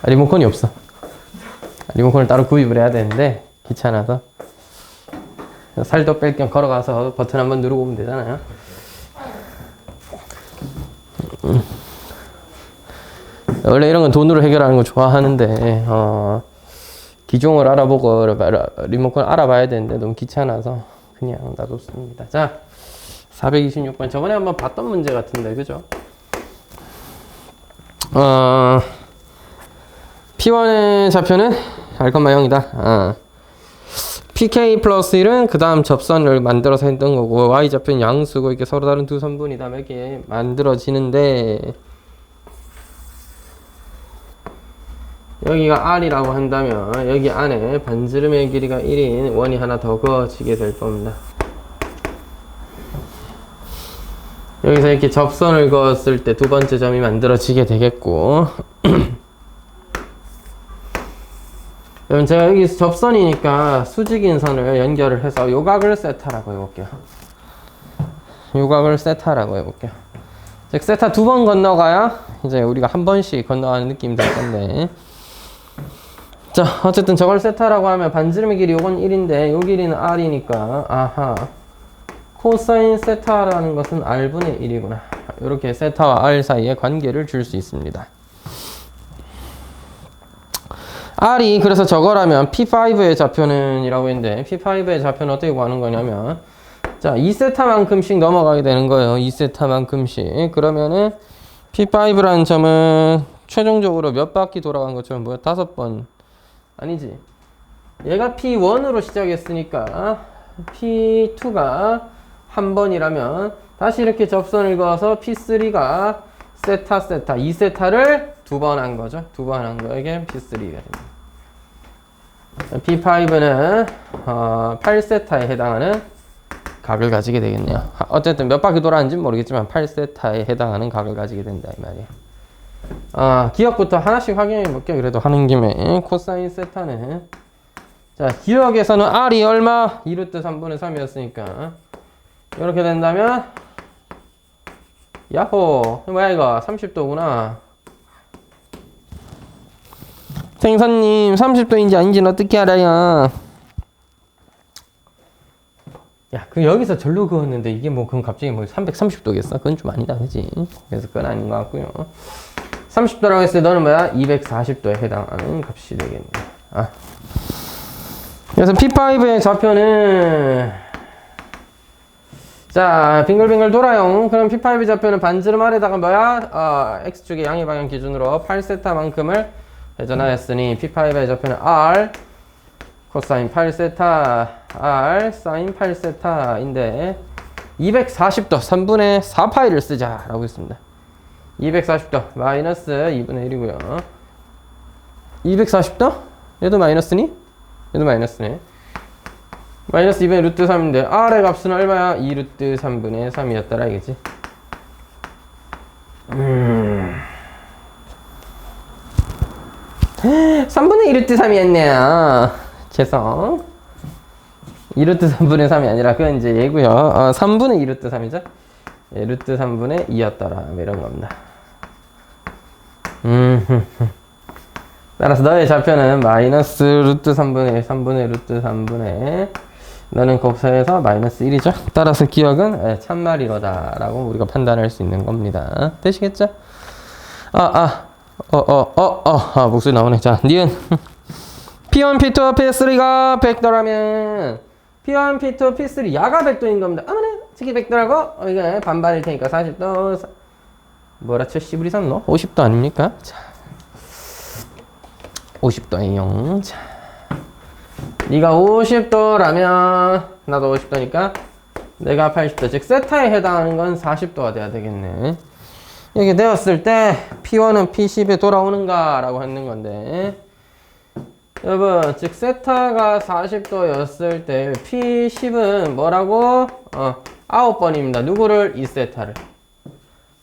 리모컨이 없어. 리모컨을 따로 구입을 해야 되는데 귀찮아서 살도 뺄 겸 걸어가서 버튼 한번 누르고 오면 되잖아요. 원래 이런 건 돈으로 해결하는 거 좋아하는데 기종을 알아보고 리모컨 알아봐야 되는데 너무 귀찮아서 그냥 놔뒀습니다. 자, 426번 저번에 한번 봤던 문제 같은데 그죠? P1의 좌표는 알컴마 0이다. PK 플러스 1은 그 다음 접선을 만들어서 했던 거고 Y 좌표는 양수고 이렇게 서로 다른 두 선분이 다음에 이렇게 만들어지는데 여기가 R이라고 한다면 여기 안에 반지름의 길이가 1인 원이 하나 더 그어지게 될 겁니다. 여기서 이렇게 접선을 그었을 때 두 번째 점이 만들어지게 되겠고 그럼 제가 여기 접선이니까 수직인 선을 연결을 해서 요각을 세타라고 해볼게요. 요각을 세타라고 해볼게요. 즉 세타 두 번 건너가야 이제 우리가 한 번씩 건너가는 느낌이 될 건데 자 어쨌든 저걸 세타라고 하면 반지름의 길이 요건 1인데 요 길이는 R이니까 아하 코사인 세타라는 것은 R분의 1이구나. 이렇게 세타와 R 사이에 관계를 줄 수 있습니다. R이 그래서 저거라면 P5의 좌표는 이라고 했는데 P5의 좌표는 어떻게 구하는 거냐면 자 2세타만큼씩 넘어가게 되는 거예요. 2세타만큼씩. 그러면은 P5라는 점은 최종적으로 몇 바퀴 돌아간 것처럼 뭐야? 5번 아니지. 얘가 P1으로 시작했으니까 P2가 한 번이라면 다시 이렇게 접선을 그어서 P3가 세타 2세타를 두 번 한 거죠. 두 번 한 거에게 P3가 됩니다. P5는 8세타에 해당하는 각을 가지게 되겠네요. 어쨌든 몇 바퀴 돌았는지는 모르겠지만 8세타에 해당하는 각을 가지게 된다 이 말이에요. 기억부터 하나씩 확인해 볼게요. 그래도 하는 김에 코사인 세타는 자 기억에서는 R이 얼마? 2루트 3분의 3이었으니까 이렇게 된다면 야호 뭐야 이거 30도구나. 생선님 30도인지 아닌지는 어떻게 알아요? 야, 그 여기서 절로 그었는데 이게 뭐 그럼 갑자기 뭐 330도겠어? 그건 좀 아니다, 그지? 그래서 그건 아닌 것 같고요. 30도라고 했을 때 너는 뭐야? 240도에 해당하는 값이 되겠네. 그래서 P5의 좌표는 자 빙글빙글 돌아요. 그럼 P5의 좌표는 반지름 아래다가 뭐야? X축의 양의 방향 기준으로 8세타만큼을 회전하였으니 P5의 좌표는 R 코사인 8세타 R 사인 8세타인데 240도 3분의 4파이를 쓰자 라고 했습니다. 240도 마이너스 2분의 1이고요 240도? 얘도 마이너스니? 얘도 마이너스네. 마이너스 2분의 루트 3인데 R의 값은 얼마야? 2 루트 3분의 3이었더라 알겠지? 3분의 2 루트 3이었네요. 죄송. 2 루트 3분의 3이 아니라 그건 이제 얘고요. 3분의 2 루트 3이죠. 예, 루트 3분의 2였더라. 이런 겁니다. 따라서 너의 좌표는 마이너스 루트 3분의 루트 3분의 너는 곱해서 마이너스 1이죠. 따라서 기억은 참말이로다 라고 우리가 판단할 수 있는 겁니다. 되시겠죠? 목소리 나오네. 자, 니은 P1, P2, P3가 벡터라면 P1, P2, P3 야가 벡터인 겁니다. 어머나 저기 벡터라고? 이게 반반일 테니까 40도 뭐라 쳐 씨부리 샀노? 50도 아닙니까? 자 50도예요. 자 네가 50도라면 나도 50도니까 내가 80도 즉 세타에 해당하는 건 40도가 돼야 되겠네. 이렇게 되었을 때 P1은 P10에 돌아오는가 라고 했는 건데 여러분 즉 세타가 40도였을 때 P10은 뭐라고? 9번입니다. 누구를? 2세타를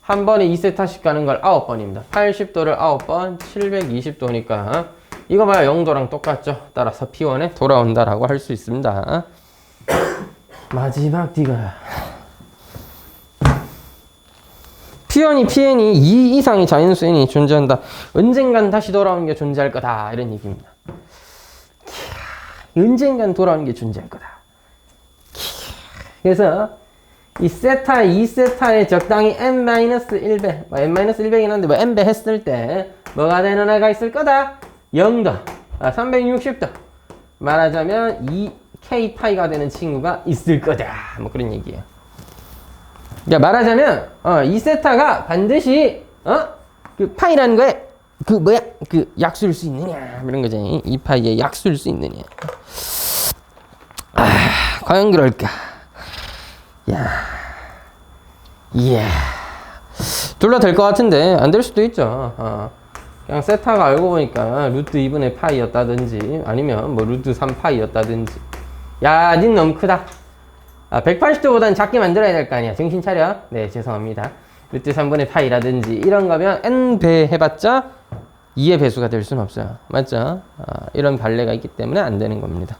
한 번에 2세타씩 가는 걸 9번입니다. 80도를 9번 720도니까 이거 봐요. 0도랑 똑같죠. 따라서 P1에 돌아온다라고 할 수 있습니다. 마지막 D가 P1 부지연이 Pn이 2 이상의 자연수 n이 존재한다. 언젠간 다시 돌아오는 게 존재할 거다. 이런 얘기입니다. 언젠간 돌아오는 게 존재할 거다. 그래서 이 세타, 2세타에 적당히 n-1배, n-1배긴 한데 n배 했을 때 뭐가 되는 애가 있을 거다? 0도, 360도. 말하자면 2k 파이가 되는 친구가 있을 거다. 뭐 그런 얘기예요. 그러니까 말하자면 2세타가 반드시 그 파이라는 거에 그 약수일 수 있느냐 이런 거지. 2파이의 약수일 수 있느냐. 과연 그럴까? 둘 다 될 것 같은데 안 될 수도 있죠. 그냥 세타가 알고 보니까 루트 2분의 파이였다든지 아니면 뭐 루트 3파이였다든지. 야, 닌 너무 크다. 180도보다는 작게 만들어야 될 거 아니야. 정신 차려. 네, 죄송합니다. 루트 3분의 파이라든지 이런 거면 n배 해봤자 2의 배수가 될 수는 없어요. 맞죠? 이런 발레가 있기 때문에 안 되는 겁니다.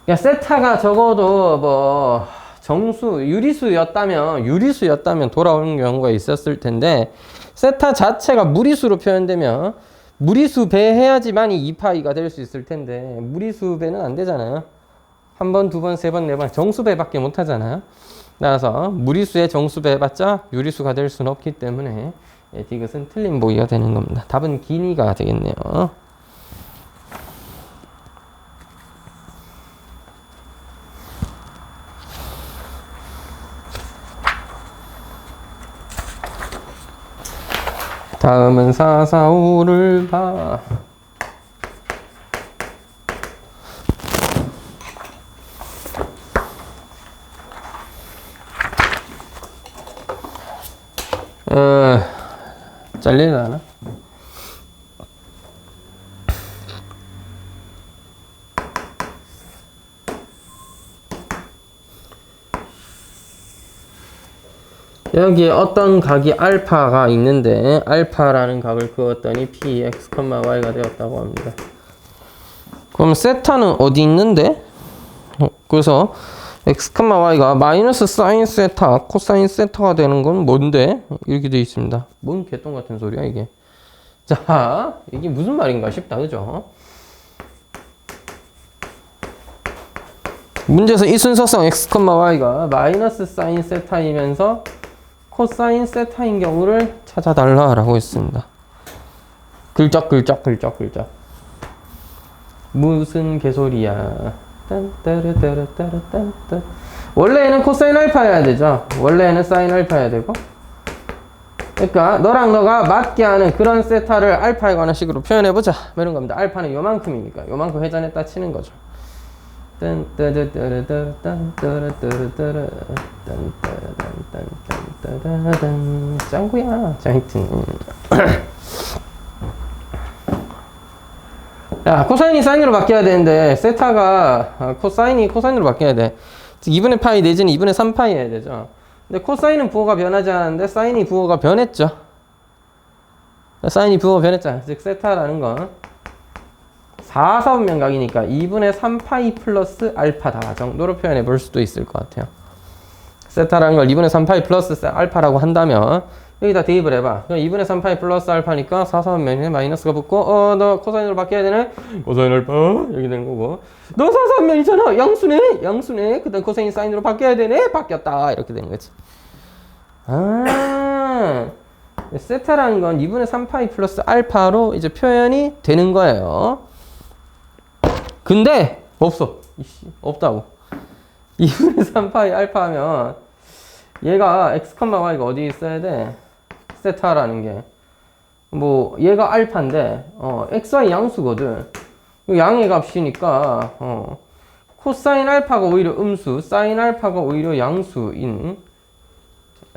그러니까 세타가 적어도 뭐 정수, 유리수였다면 돌아오는 경우가 있었을 텐데 세타 자체가 무리수로 표현되면 무리수 배해야지만이 2파이가 될 수 있을 텐데 무리수 배는 안 되잖아요. 한 번, 두 번, 세 번, 네 번 정수 배밖에 못 하잖아요. 따라서 무리수의 정수 배 해봤자 유리수가 될 수는 없기 때문에 이것은 틀린 보기가 되는 겁니다. 답은 기니가 되겠네요. 다음은 4, 4, 5를 봐. 잘리려나? 여기에 어떤 각이 알파가 있는데 알파라는 각을 그었더니 px, y가 되었다고 합니다. 그럼 세타는 어디 있는데? 그래서 x, y가 마이너스 사인 세타, 코사인 세타가 되는 건 뭔데? 이렇게 되어 있습니다. 뭔 개똥 같은 소리야 이게. 자, 이게 무슨 말인가 싶다, 그죠? 문제에서 이 순서성 x, y가 마이너스 사인 세타이면서 코사인 세타인 경우를 찾아달라라고 했습니다. 글쩍. 무슨 개소리야. 원래는 코사인 알파여야 되죠. 원래는 사인 알파여야 되고. 그러니까 너랑 너가 맞게 하는 그런 세타를 알파에 관한 식으로 표현해보자. 이런 겁니다. 알파는 요만큼이니까 요만큼 회전했다 치는 거죠. 짱구야. 자, 하여튼 야, 코사인이 사인으로 바뀌어야 되는데 세타가 코사인이 코사인으로 바뀌어야 돼. 즉 2분의 파이 내지는 2분의 3파이 해야 되죠. 근데 코사인은 부호가 변하지 않았는데 사인이 부호가 변했죠. 사인이 부호가 변했잖아. 즉 세타라는 건 4사분면각이니까 2분의 3파이 플러스 알파다 정도로 표현해 볼 수도 있을 것 같아요. 세타라는 걸 2분의 3파이 플러스 알파라고 한다면 여기다 대입을 해봐. 그럼 2분의 3파이 플러스 알파니까 4사분면에 마이너스가 붙고 너 코사인으로 바뀌어야 되네? 코사인 알파 이렇게 되는 거고 너 4사분면이잖아. 양수네. 그 다음 코사인 사인으로 바뀌어야 되네? 바뀌었다. 이렇게 되는 거지. 세타라는 건 2분의 3파이 플러스 알파로 이제 표현이 되는 거예요. 근데 없어. 없다고. 2분의 3파이 알파 하면 얘가 x, y가 어디 있어야 돼? 세타라는 게. 뭐 얘가 알파인데 xy 양수거든. 양의 값이니까 코사인 알파가 오히려 음수, 사인 알파가 오히려 양수인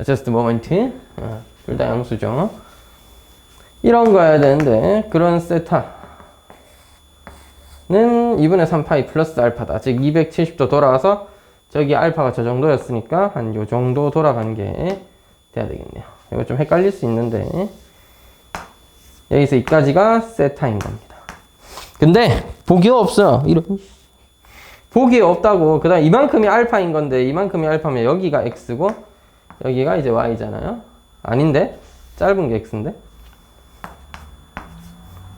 just a moment. 둘 다 양수죠. 이런 거여야 되는데 그런 세타 는 2분의 3파이 플러스 알파다. 즉 270도 돌아와서 저기 알파가 저 정도였으니까 한 요 정도 돌아간 게 돼야 되겠네요. 이거 좀 헷갈릴 수 있는데 여기서 여기까지가 세타인 겁니다. 근데 보기가 없어. 이런 보기에 없다고. 그 다음 이만큼이 알파인 건데 이만큼이 알파면 여기가 x고 여기가 이제 y잖아요. 아닌데? 짧은 게 x인데?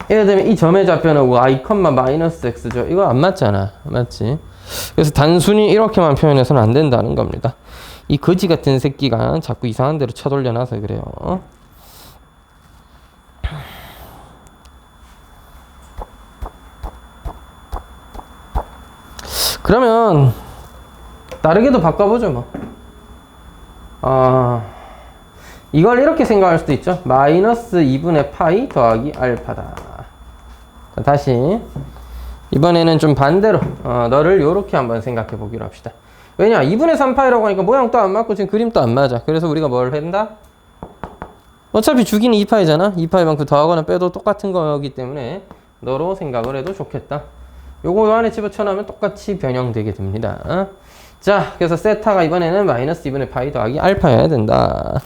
예를 들면 이 점의 좌표는 y, 마이너스 x죠. 이거 안 맞잖아. 맞지? 그래서 단순히 이렇게만 표현해서는 안 된다는 겁니다. 이 거지 같은 새끼가 자꾸 이상한 데로 쳐돌려놔서 그래요. 그러면 다르게도 바꿔보죠 뭐. 이걸 이렇게 생각할 수도 있죠. 마이너스 2분의 파이 더하기 알파다. 자, 다시 이번에는 좀 반대로 너를 요렇게 한번 생각해 보기로 합시다. 왜냐 2분의 3파이라고 하니까 모양도 안 맞고 지금 그림도 안 맞아. 그래서 우리가 뭘 한다? 어차피 주기는 2파이잖아. 2파이만큼 더하거나 빼도 똑같은 거기 때문에 너로 생각을 해도 좋겠다. 요거 요 안에 집어쳐넣으면 똑같이 변형되게 됩니다. 자, 그래서 세타가 이번에는 마이너스 2분의 파이 더하기 알파여야 된다.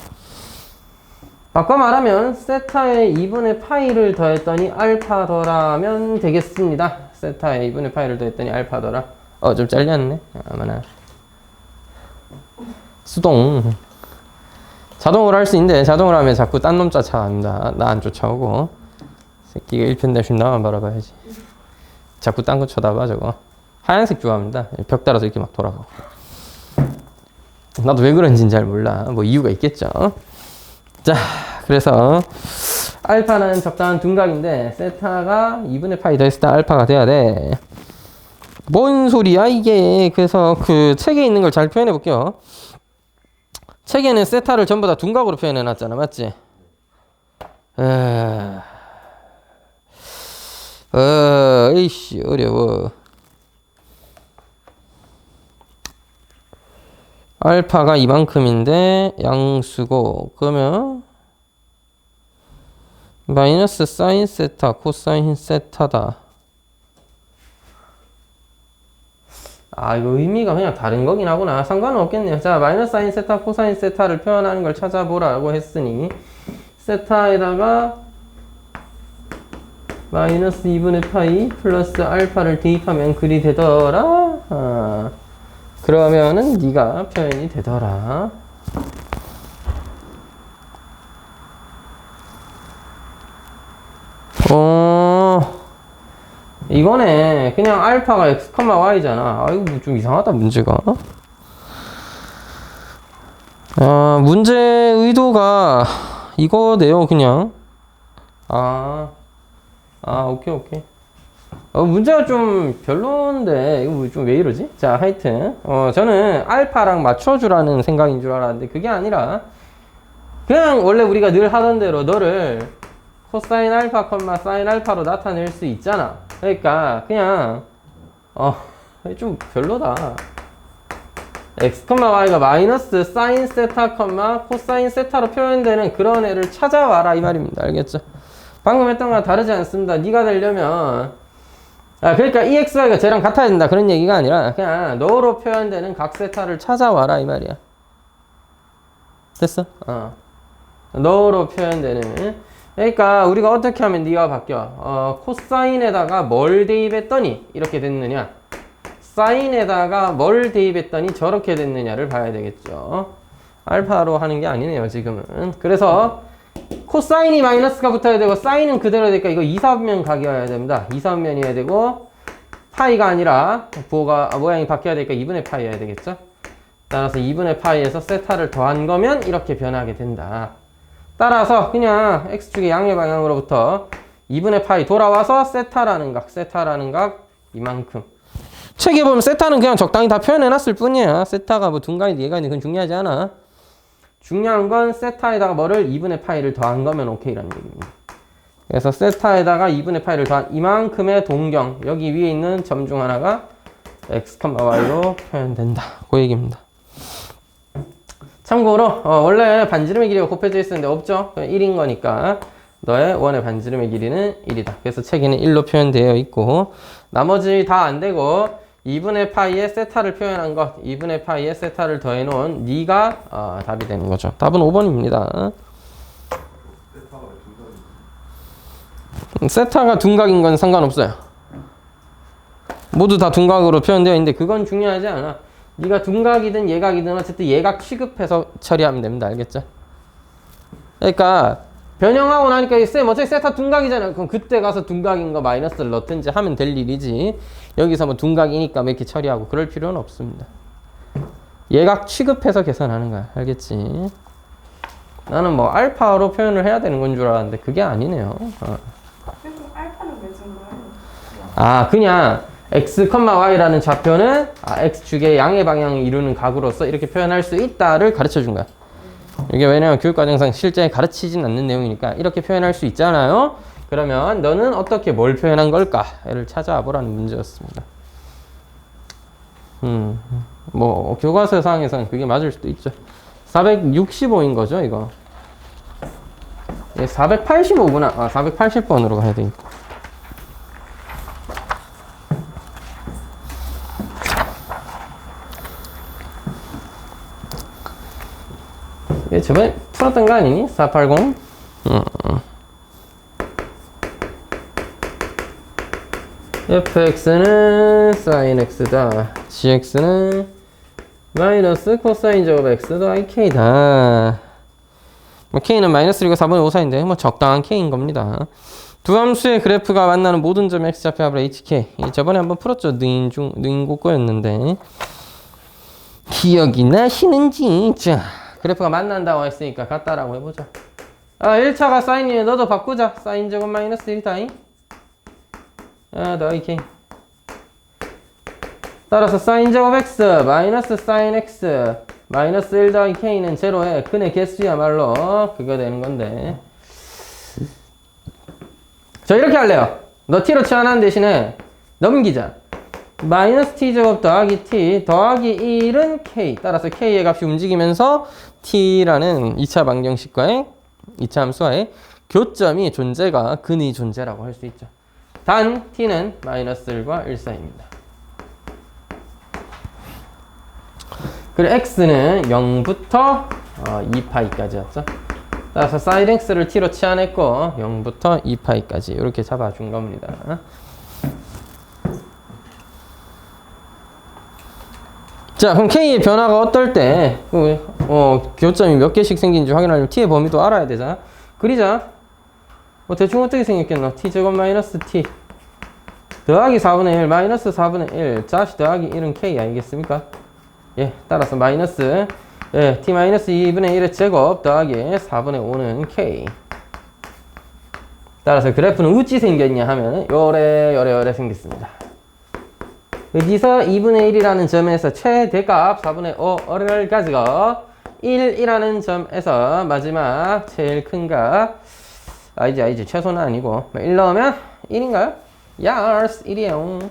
바꿔 말하면 세타에 2분의 파이를 더했더니 알파 더라면 되겠습니다. 세타에 2분의 파이를 더했더니 알파 더라. 좀 잘렸네. 아마나 수동 자동으로 할 수 있는데 자동으로 하면 자꾸 딴 놈 쫓아간다. 나 안 쫓아오고 새끼가 1편 대신 나만 바라봐야지. 자꾸 딴 거 쳐다봐. 저거 하얀색 좋아합니다. 벽 따라서 이렇게 막 돌아가고. 나도 왜 그런지는 잘 몰라. 뭐 이유가 있겠죠. 자, 그래서 알파는 적당한 둔각인데 세타가 2분의 파이 더했을 때 알파가 돼야 돼. 뭔 소리야 이게. 그래서 그 책에 있는 걸 잘 표현해 볼게요. 책에는 세타를 전부 다 둔각으로 표현해 놨잖아. 맞지? 에이씨 어려워. 알파가 이만큼인데 양수고 그러면 마이너스 사인 세타 코사인 세타다. 이거 의미가 그냥 다른 거긴 하구나. 상관은 없겠네요. 자, 마이너스 사인 세타 코사인 세타를 표현하는 걸 찾아보라고 했으니 세타에다가 마이너스 2분의 파이 플러스 알파를 대입하면 글이 되더라. 그러면은 네가 표현이 되더라. 이거네. 그냥 알파가 x, y잖아. 이거 뭐 좀 이상하다 문제가. 문제 의도가 이거네요 그냥. 오케이. 문제가 좀 별론데 이거 좀 왜 이러지? 자, 하여튼 저는 알파랑 맞춰주라는 생각인 줄 알았는데 그게 아니라 그냥 원래 우리가 늘 하던 대로 너를 코사인 알파, 사인 알파로 나타낼 수 있잖아. 그러니까 그냥 좀 별로다. x, y가 마이너스 사인 세타, 코사인 세타로 표현되는 그런 애를 찾아와라 이 말입니다. 알겠죠? 방금 했던 거랑 다르지 않습니다. 네가 되려면 그러니까 이 x, y가 쟤랑 같아야 된다 그런 얘기가 아니라 그냥 너로 표현되는 각 세타를 찾아와라 이 말이야. 됐어? 너로 표현되는. 그러니까 우리가 어떻게 하면 네가 바뀌어? 코사인에다가 뭘 대입했더니 이렇게 됐느냐, 사인에다가 뭘 대입했더니 저렇게 됐느냐를 봐야 되겠죠. 알파로 하는 게 아니네요 지금은. 그래서 코사인이 마이너스가 붙어야 되고 사인은 그대로 되니까 이거 2, 3면 각이어야 됩니다. 2, 3면이어야 되고 파이가 아니라 부호가 모양이 바뀌어야 되니까 2분의 파이여야 되겠죠. 따라서 2분의 파이에서 세타를 더한 거면 이렇게 변하게 된다. 따라서 그냥 x축의 양의 방향으로부터 2분의 파이 돌아와서 세타라는 각 이만큼. 책에 보면 세타는 그냥 적당히 다 표현해놨을 뿐이야. 세타가 뭐 둔각이든 예각이든 그건 중요하지 않아. 중요한 건 세타에다가 뭐를 2분의 파이를 더한 거면 오케이라는 얘기입니다. 그래서 세타에다가 2분의 파이를 더한 이만큼의 동경, 여기 위에 있는 점 중 하나가 x, y로 표현된다. 그 얘기입니다. 참고로 원래 반지름의 길이가 곱해져 있었는데 없죠? 1인 거니까 너의 원의 반지름의 길이는 1이다. 그래서 책에는 1로 표현되어 있고 나머지 다 안 되고 2분의 파이에 세타를 표현한 것, 2분의 파이에 세타를 더해놓은 네가 답이 되는 거죠. 답은 5번입니다. 세타가 둔각인 건 상관없어요. 모두 다 둔각으로 표현되어 있는데 그건 중요하지 않아. 네가 둔각이든 예각이든 어쨌든 예각 취급해서 처리하면 됩니다. 알겠죠? 그러니까 변형하고 나니까 쌤 어차피 세타 둔각이잖아요. 그럼 그때 가서 둔각인 거 마이너스를 넣든지 하면 될 일이지. 여기서 뭐 둔각이니까 뭐 이렇게 처리하고 그럴 필요는 없습니다. 예각 취급해서 계산하는 거야. 알겠지? 나는 뭐 알파로 표현을 해야 되는 건 줄 알았는데 그게 아니네요. 그래서 알파는 왜 준 거예요? 아 그냥 x, y라는 좌표는 x축의 양의 방향을 이루는 각으로서 이렇게 표현할 수 있다를 가르쳐 준 거야. 이게 왜냐면 교육과정상 실제 가르치진 않는 내용이니까 이렇게 표현할 수 있잖아요. 그러면 너는 어떻게 뭘 표현한 걸까를 찾아와 보라는 문제였습니다. 뭐 교과서 상에서는 그게 맞을 수도 있죠. 465인 거죠 이거. 485구나. 480번으로 가야 되니까. 얘 저번에 풀었던 거 아니니? 480? fx는 sin x다. gx는 마이너스 코사인 제곱 x 더하기 k다. 뭐 k는 마이너스 1과 4분의 5 사이인데 뭐 적당한 k인 겁니다. 두 함수의 그래프가 만나는 모든 점 x좌표 합을 hk. 저번에 한번 풀었죠. 능곡거였는데 기억이 나시는지. 자, 그래프가 만난다고 했으니까 같다라고 해보자. 1차가 사인이네. 너도 바꾸자. 사인 제곱 마이너스 1다잉. 더하기 k. 따라서 사인 제곱 x 마이너스 사인 x 마이너스 1 더하기 k는 제로에 근의 개수야말로 그거 되는 건데. 저 이렇게 할래요. 너 t로 치환하는 대신에 넘기자. 마이너스 t제곱 더하기 t 더하기 1은 k. 따라서 k의 값이 움직이면서 t라는 2차 방정식과의 2차 함수와의 교점이 존재가 근의 존재라고 할 수 있죠. 단 t는 마이너스 1과 1 사이입니다. 그리고 x는 0부터 2파이까지였죠. 따라서 sin x를 t로 치환했고 0부터 2파이까지 이렇게 잡아준 겁니다. 자, 그럼 k의 변화가 어떨 때 교점이 몇 개씩 생긴지 확인하려면 t의 범위도 알아야 되잖아. 그리자. 대충 어떻게 생겼겠노? t제곱 마이너스 t 더하기 4분의 1 마이너스 4분의 1 자시 더하기 1은 k 아니겠습니까? 예, 따라서 마이너스 t 마이너스 2분의 1의 제곱 더하기 4분의 5는 k. 따라서 그래프는 어찌 생겼냐 하면 요래 생겼습니다. 여기서 2분의 1이라는 점에서 최대값 4분의 5를 가지고 1이라는 점에서 마지막 제일 큰 값 아니지 최소는 아니고 1 넣으면 1인가요? 야스 1이에요.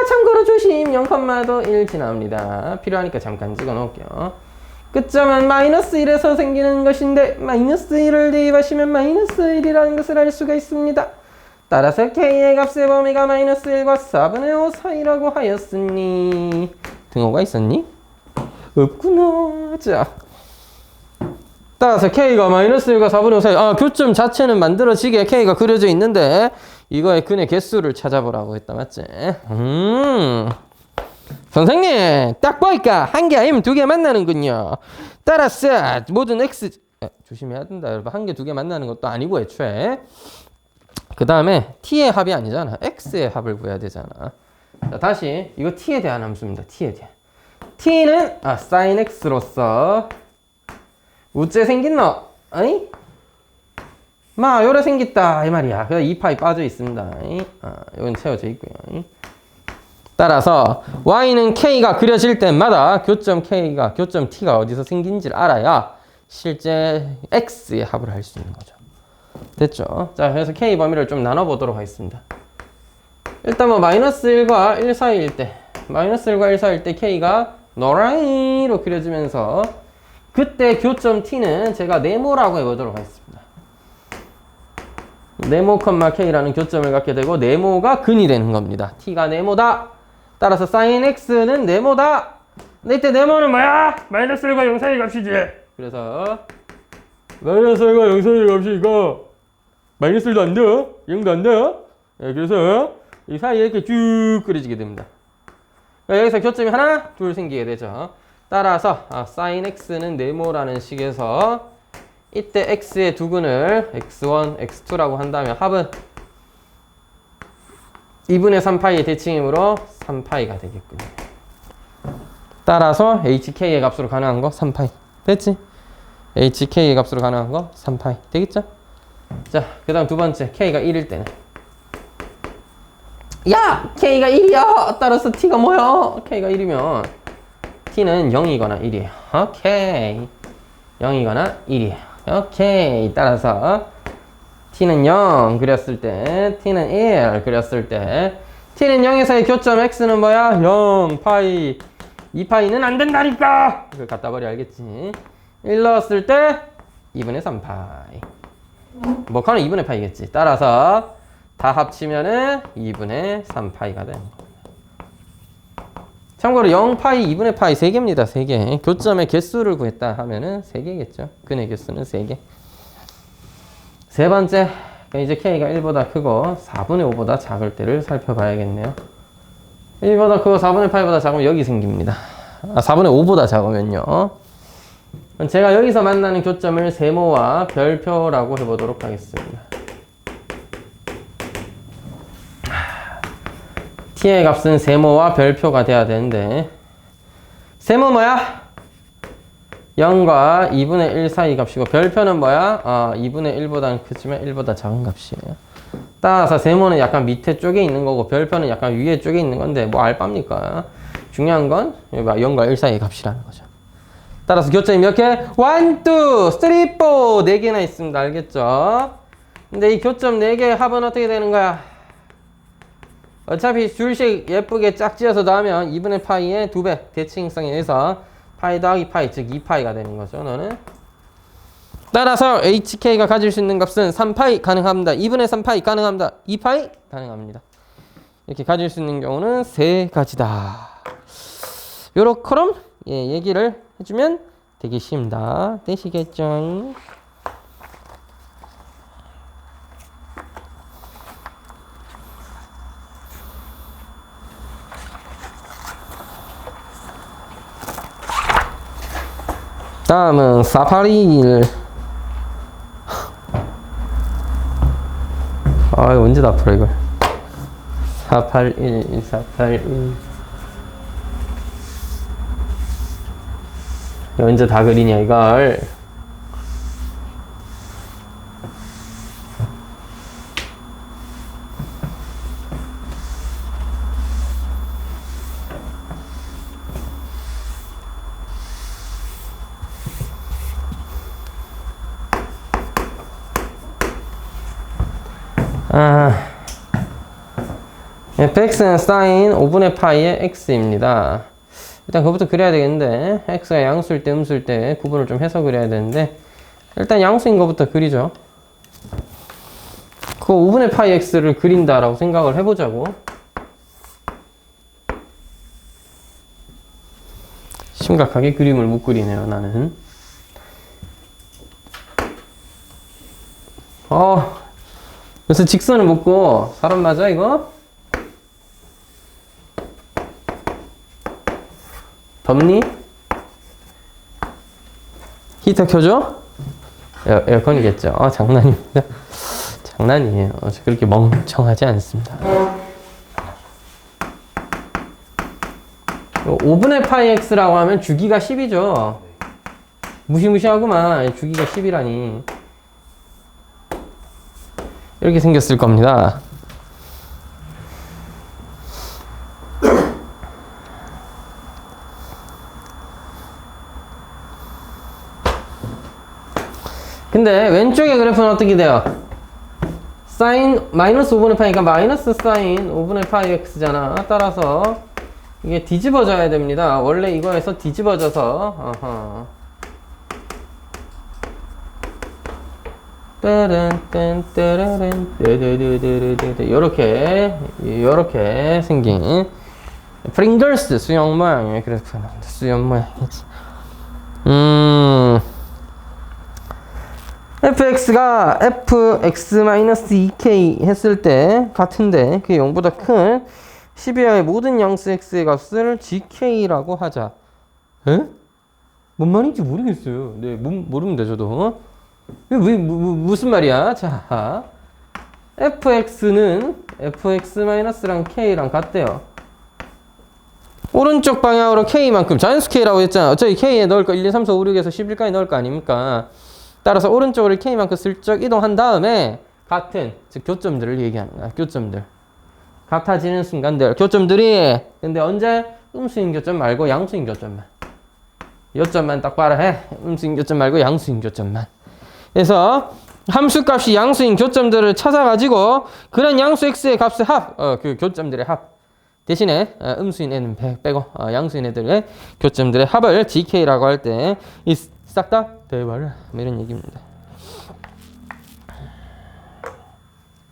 참고로 조심 0도 1 지납니다. 필요하니까 잠깐 찍어 놓을게요. 끝점은 마이너스 1에서 생기는 것인데 마이너스 1을 대입하시면 마이너스 1이라는 것을 알 수가 있습니다. 따라서 k의 값의 범위가 마이너스 1과 4분의 5 사이라고 하였으니 등호가 있었니? 없구나. 자, 따라서 k가 마이너스 1과 4분의 5 사이. 교점 자체는 만들어지게 k가 그려져 있는데 이거의 근의 개수를 찾아보라고 했다. 맞지? 선생님 딱 보니까 한 개 아니면 두 개 만나는군요. 따라서 모든 x 조심해야 된다 여러분. 한 개 두 개 만나는 것도 아니고 애초에 그 다음에 t의 합이 아니잖아. x의 합을 구해야 되잖아. 자, 다시 이거 t에 대한 함수입니다. t에 대한. t는 sin x로서 우째 생긴노? 어이? 요래 생겼다 이 말이야. 그래서 2파이 빠져 있습니다. 이건 채워져 있고요. 따라서 y는 k가 그려질 때마다 교점 t가 어디서 생긴지를 알아야 실제 x의 합을 할 수 있는 거죠. 됐죠? 자, 그래서 k 범위를 좀 나눠보도록 하겠습니다. 일단 마이너스 1과 1 사이일 때 k가 노랑이로 그려지면서 그때 교점 t는 제가 네모라고 해보도록 하겠습니다. 네모, k라는 교점을 갖게 되고 네모가 근이 되는 겁니다. t가 네모다. 따라서 sin x는 네모다. 근데 이때 네모는 뭐야? 마이너스 1과 0 사이 값이지. 그래서 마이너스 1과 0 사이 값이니까 마이너스 1도 안 돼요. 0도 안 돼요. 그래서 이 사이에 이렇게 쭉 그려지게 됩니다. 여기서 교점이 하나, 둘 생기게 되죠. 따라서 sin x는 네모라는 식에서 이때 x의 두근을 x1, x2라고 한다면 합은 2분의 3파이의 대칭이므로 3파이가 되겠군요. 따라서 hk의 값으로 가능한 거 3파이. 됐지? hk의 값으로 가능한 거 3파이. 되겠죠? 자, 그 다음 두 번째. k가 1일 때는. 야! k가 1이야! 따라서 t가 뭐야? k가 1이면 t는 0이거나 1이에요. 오케이. 0이거나 1이에요. 오케이. 따라서 t는 0 그렸을 때, t는 1 그렸을 때, t는 0에서의 교점 x는 뭐야? 0, 파이. 2파이는 안 된다니까! 이걸 갖다 버려, 알겠지? 1 넣었을 때 2분의 3파이. 뭐 가는 2분의 파이겠지. 따라서 다 합치면은 2분의 3파이가 되는 겁니다. 참고로 0파이, 2분의 파이 3개입니다. 3개. 교점의 개수를 구했다 하면은 3개겠죠. 근의 개수는 3개. 세 번째, 이제 k가 1보다 크고 4분의 5보다 작을 때를 살펴봐야겠네요. 1보다 크고 4분의 8보다 작으면 여기 생깁니다. 4분의 5보다 작으면요. 제가 여기서 만나는 교점을 세모와 별표라고 해보도록 하겠습니다. t의 값은 세모와 별표가 돼야 되는데, 세모 뭐야? 0과 2분의 1 사이 값이고, 별표는 뭐야? 2분의 1보다는 크지만 1보다 작은 값이에요. 따라서 세모는 약간 밑에 쪽에 있는 거고, 별표는 약간 위에 쪽에 있는 건데, 뭐 알바입니까? 중요한 건 0과 1 사이의 값이라는 거죠. 따라서 교점이 몇 개? 1, 2, 3, 4, 4개나 있습니다. 알겠죠? 근데 이 교점 4개의 합은 어떻게 되는 거야? 어차피 줄씩 예쁘게 짝지어서 나오면 2분의 파이의 2배 대칭성에 의해서 파이 더하기 파이, 즉 2파이가 되는 거죠. 너는 따라서 hk가 가질 수 있는 값은 3파이 가능합니다. 2분의 3파이 가능합니다. 2파이 가능합니다. 이렇게 가질 수 있는 경우는 3가지다. 요렇게럼 얘기를 해주면 되겠습니다. 되시겠죠? 다음은 481. 이거 언제 다 풀어 이걸. 481, 481. 언제 다 그리냐 이걸. fx는 sin 5분의 파이의 x입니다. 일단 그것부터 그려야 되겠는데, x가 양수일 때 음수일 때 구분을 좀 해서 그려야 되는데, 일단 양수인 것부터 그리죠. 그 5분의 파이 x를 그린다라고 생각을 해보자고. 심각하게 그림을 못 그리네요, 나는. 그래서 직선을 묶고, 사람 맞아, 이거? 덥니? 히터 켜줘? 에어컨이겠죠. 장난입니다. 장난이에요. 그렇게 멍청하지 않습니다. 5분의 파이 x라고 하면 주기가 10이죠. 무시무시하구만. 주기가 10이라니. 이렇게 생겼을 겁니다. 근데 왼쪽의 그래프는 어떻게 돼요? 사인 마이너스 5분의 파이니까 마이너스 사인 5분의 파이 x잖아. 따라서 이게 뒤집어져야 됩니다. 원래 이거에서 뒤집어져서 요렇게 생긴 프링글스 수영 모양의 그래프가 나옵니다. 수영 모양이지. fx가 fx-2k 했을 때 같은데 그게 0보다 큰 12하의 모든 양수 x의 값을 gk라고 하자. 에? 뭔 말인지 모르겠어요. 네, 모르면 돼, 저도. 무슨 말이야? 자, fx는 fx-랑 k랑 같대요. 오른쪽 방향으로 k만큼, 자연수 k라고 했잖아. 어차피 k에 넣을 거 1, 2, 3, 4, 5, 6에서 11까지 넣을 거 아닙니까? 따라서 오른쪽으로 k만큼 슬쩍 이동한 다음에 같은, 즉 교점들을 얘기하는 거야. 교점들. 같아지는 순간들. 교점들이, 근데 언제? 음수인 교점 말고 양수인 교점만. 요점만 딱 봐라 해. 음수인 교점 말고 양수인 교점만. 그래서 함수값이 양수인 교점들을 찾아가지고 그런 양수 x의 값의 합, 그 교점들의 합 대신에 음수인 애는 빼고 양수인 애들의 교점들의 합을 gk라고 할 때 이 싹 다 대봐라 이런 얘기입니다.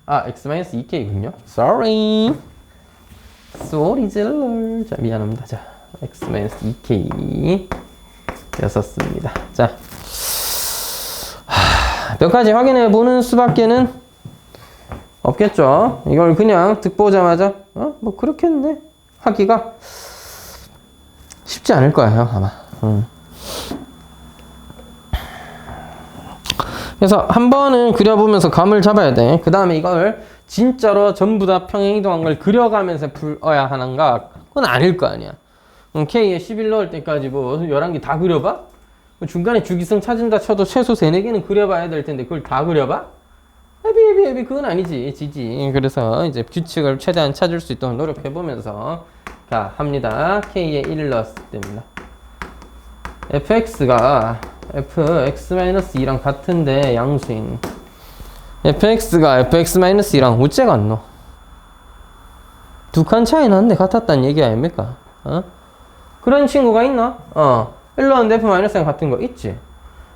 아, x-2k군요. Sorry. 소리 질러. 자, 미안합니다. 자, x-2k 였었습니다. 자, 몇 가지 확인해 보는 수밖에는 없겠죠. 이걸 그냥 듣고 오자마자 뭐 그렇겠네 하기가 쉽지 않을 거예요, 아마. 그래서 한 번은 그려보면서 감을 잡아야 돼. 그 다음에 이걸 진짜로 전부 다 평행이동한 걸 그려가면서 풀어야 하는가? 그건 아닐 거 아니야. K에 11 넣을 때까지 뭐 11개 다 그려봐? 중간에 주기성 찾은다 쳐도 최소 3, 4개는 그려봐야 될 텐데 그걸 다 그려봐? 헤비 그건 아니지. 지지. 그래서 이제 규칙을 최대한 찾을 수 있도록 노력해보면서 합니다. K에 1을 넣었을 때입니다. fx가 fx-2랑 같은데 양수인 fx가 fx-2랑 어째가 안 넣어? 두 칸 차이 나는데 같았다는 얘기 아닙니까? 그런 친구가 있나? 1 넣었는데 f-랑 같은 거 있지?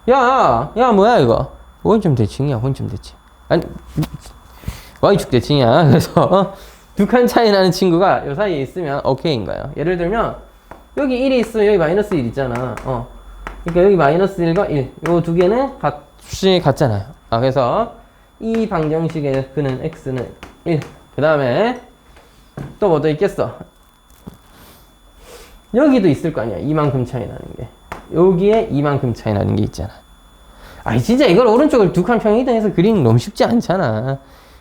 야 뭐야 이거? 원점 대칭이야. 원점 대칭. 아니 y축 대칭이야. 그래서 두 칸 차이 나는 친구가 요 사이에 있으면 오케이인 거예요. 예를 들면 여기 1이 있으면 여기 마이너스 1 있잖아. 그러니까 여기 마이너스 1과 1 요 두 개는 값이 같잖아요. 그래서 이 방정식의 그는 x는 1. 그 다음에 또 뭐 더 있겠어? 여기도 있을 거 아니야. 이만큼 차이 나는 게. 여기에 이만큼 차이 나는 게 있잖아. 아니 진짜 이걸 오른쪽을 두 칸 평이동해서 그리는 너무 쉽지 않잖아.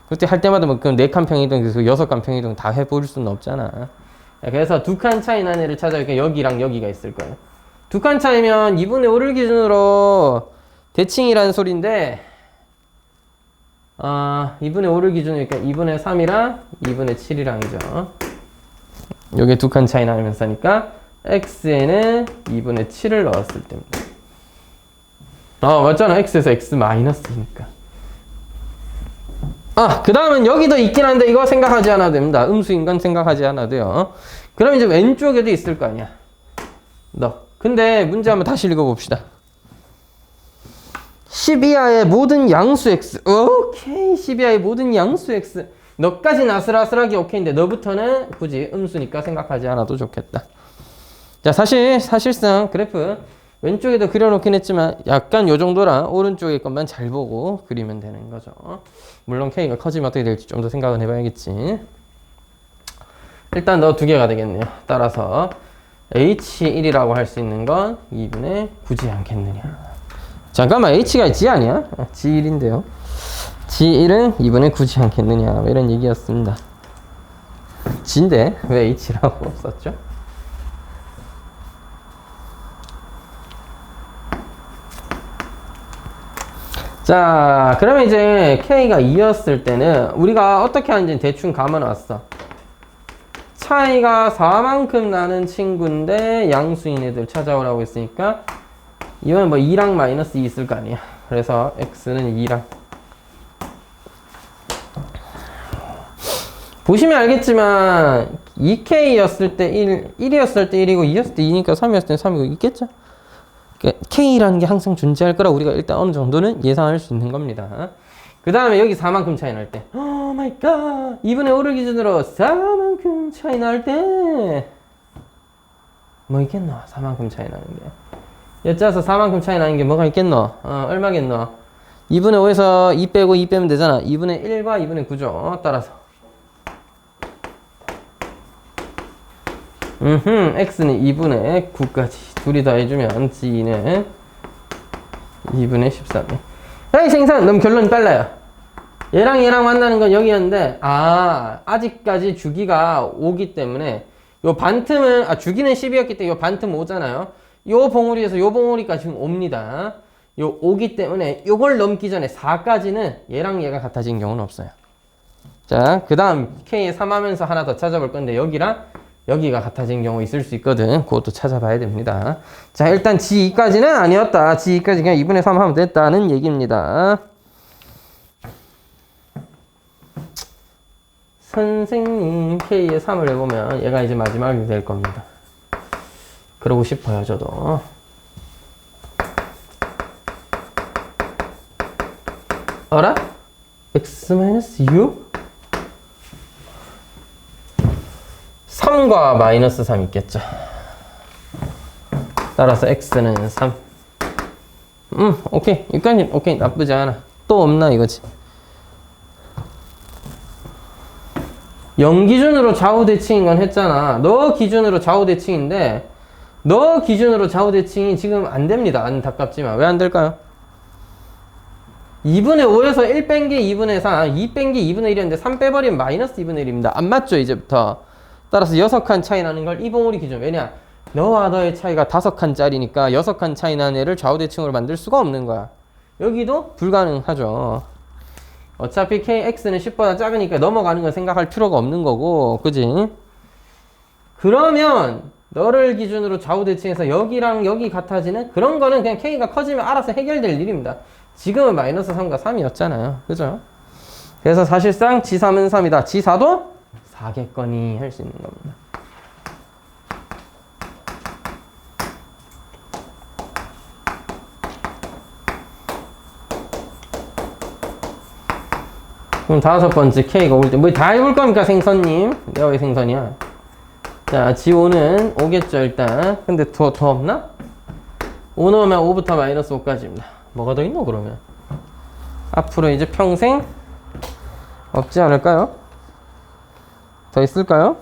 그때 할 때마다 뭐 네 칸 평이동, 6칸 평이동 다 해볼 수는 없잖아. 그래서 두 칸 차이 나는 애를 찾아보니까 여기랑 여기가 있을 거예요. 두 칸 차이면 2분의 5를 기준으로 대칭이라는 소리인데 2분의 5를 기준으로 그러니까 2분의 3이랑 2분의 7이랑이죠. 요게 두 칸 차이 나면서니까 x에는 2분의 7을 넣었을 때입니다. 맞잖아. x에서 x 마이너스니까. 그 다음은 여기도 있긴 한데 이거 생각하지 않아도 됩니다. 음수인 건 생각하지 않아도 돼요. 그럼 이제 왼쪽에도 있을 거 아니야. 근데 문제 한번 다시 읽어봅시다. 12하의 모든 양수 x. 오케이. 12하의 모든 양수 x. 너까지는 아슬아슬하게 오케이인데 너부터는 굳이 음수니까 생각하지 않아도 좋겠다. 자, 사실상 그래프 왼쪽에도 그려놓긴 했지만 약간 요 정도라 오른쪽의 것만 잘 보고 그리면 되는 거죠. 물론 K가 커지면 어떻게 될지 좀 더 생각은 해봐야겠지. 일단 너 두 개가 되겠네요. 따라서 H1이라고 할 수 있는 건 2분의 9지 않겠느냐. 잠깐만, H가 G 아니야? G1인데요. G1은 2분의 9지 않겠느냐. 이런 얘기였습니다. G인데 왜 H라고 썼죠? 자, 그러면 이제 K가 2였을 때는 우리가 어떻게 하는지 대충 감아놨어. 차이가 4만큼 나는 친구인데 양수인 애들 찾아오라고 했으니까 이건 뭐 2랑 마이너스 2 있을 거 아니야. 그래서 X는 2랑. 보시면 알겠지만 2K였을 때 1이었을 때 1이고 2였을 때 2니까 3이었을 때 3이고 있겠죠? K라는 게 항상 존재할 거라 우리가 일단 어느 정도는 예상할 수 있는 겁니다. 그 다음에 여기 4만큼 차이 날 때, 오 마이 갓! 2분의 5를 기준으로 4만큼 차이 날 때, 뭐 있겠노? 4만큼 차이 나는 게. 여짜서 4만큼 차이 나는 게 뭐가 있겠노? 얼마겠노? 2분의 5에서 2 빼고 2 빼면 되잖아. 2분의 1과 2분의 9죠. 따라서. x는 2분의 9까지 둘이 더해주면 g는 2분의 13. 야, 이 생산! 너무 결론이 빨라요. 얘랑 만나는 건 여기였는데, 아직까지 주기가 5기 때문에, 요 반틈은, 주기는 10이었기 때문에 요 반틈 5잖아요. 요 봉우리에서 요 봉우리까지 지금 5입니다. 요 5기 때문에 요걸 넘기 전에 4까지는 얘랑 얘가 같아진 경우는 없어요. 자, 그 다음 K에 3 하면서 하나 더 찾아볼 건데, 여기랑 여기가 같아진 경우 있을 수 있거든. 그것도 찾아봐야 됩니다. 자, 일단 G2까지는 아니었다. G2까지 그냥 2분의 3 하면 됐다는 얘기입니다. 선생님, K에 3을 해보면 얘가 이제 마지막이 될 겁니다. 그러고 싶어요, 저도. 어라? x-6? 3과 마이너스 3 있겠죠. 따라서 x는 3. 오케이. 여기까지 오케이. 나쁘지 않아. 또 없나 이거지. 0 기준으로 좌우 대칭인 건 했잖아. 너 기준으로 좌우 대칭인데 너 기준으로 좌우 대칭이 지금 안 됩니다. 안타깝지만. 왜 안 될까요? 2분의 5에서 1 뺀 게 2분의 4, 2 뺀 게 2분의 1이었는데 3 빼버리면 마이너스 2분의 1입니다. 안 맞죠, 이제부터? 따라서 6칸 차이 나는 걸 이 봉우리 기준. 왜냐? 너와 너의 차이가 5칸짜리니까 6칸 차이 나는 애를 좌우 대칭으로 만들 수가 없는 거야. 여기도 불가능하죠. 어차피 kx는 10보다 작으니까 넘어가는 건 생각할 필요가 없는 거고, 그지? 그러면 너를 기준으로 좌우 대칭해서 여기랑 여기 같아지는 그런 거는 그냥 k가 커지면 알아서 해결될 일입니다. 지금은 마이너스 3과 3이었잖아요. 그죠? 그래서 사실상 G3은 3이다. G4도 4겠거니 할 수 있는 겁니다. 그럼 5번째 K가 올 때 뭐 다 해볼 겁니까, 생선님? 내가 왜 생선이야? 자, G5는 5겠죠, 일단. 근데 더 없나? 5 넣으면 5부터 마이너스 5까지입니다. 뭐가 더 있노, 그러면? 앞으로 이제 평생 없지 않을까요? 더 있을까요?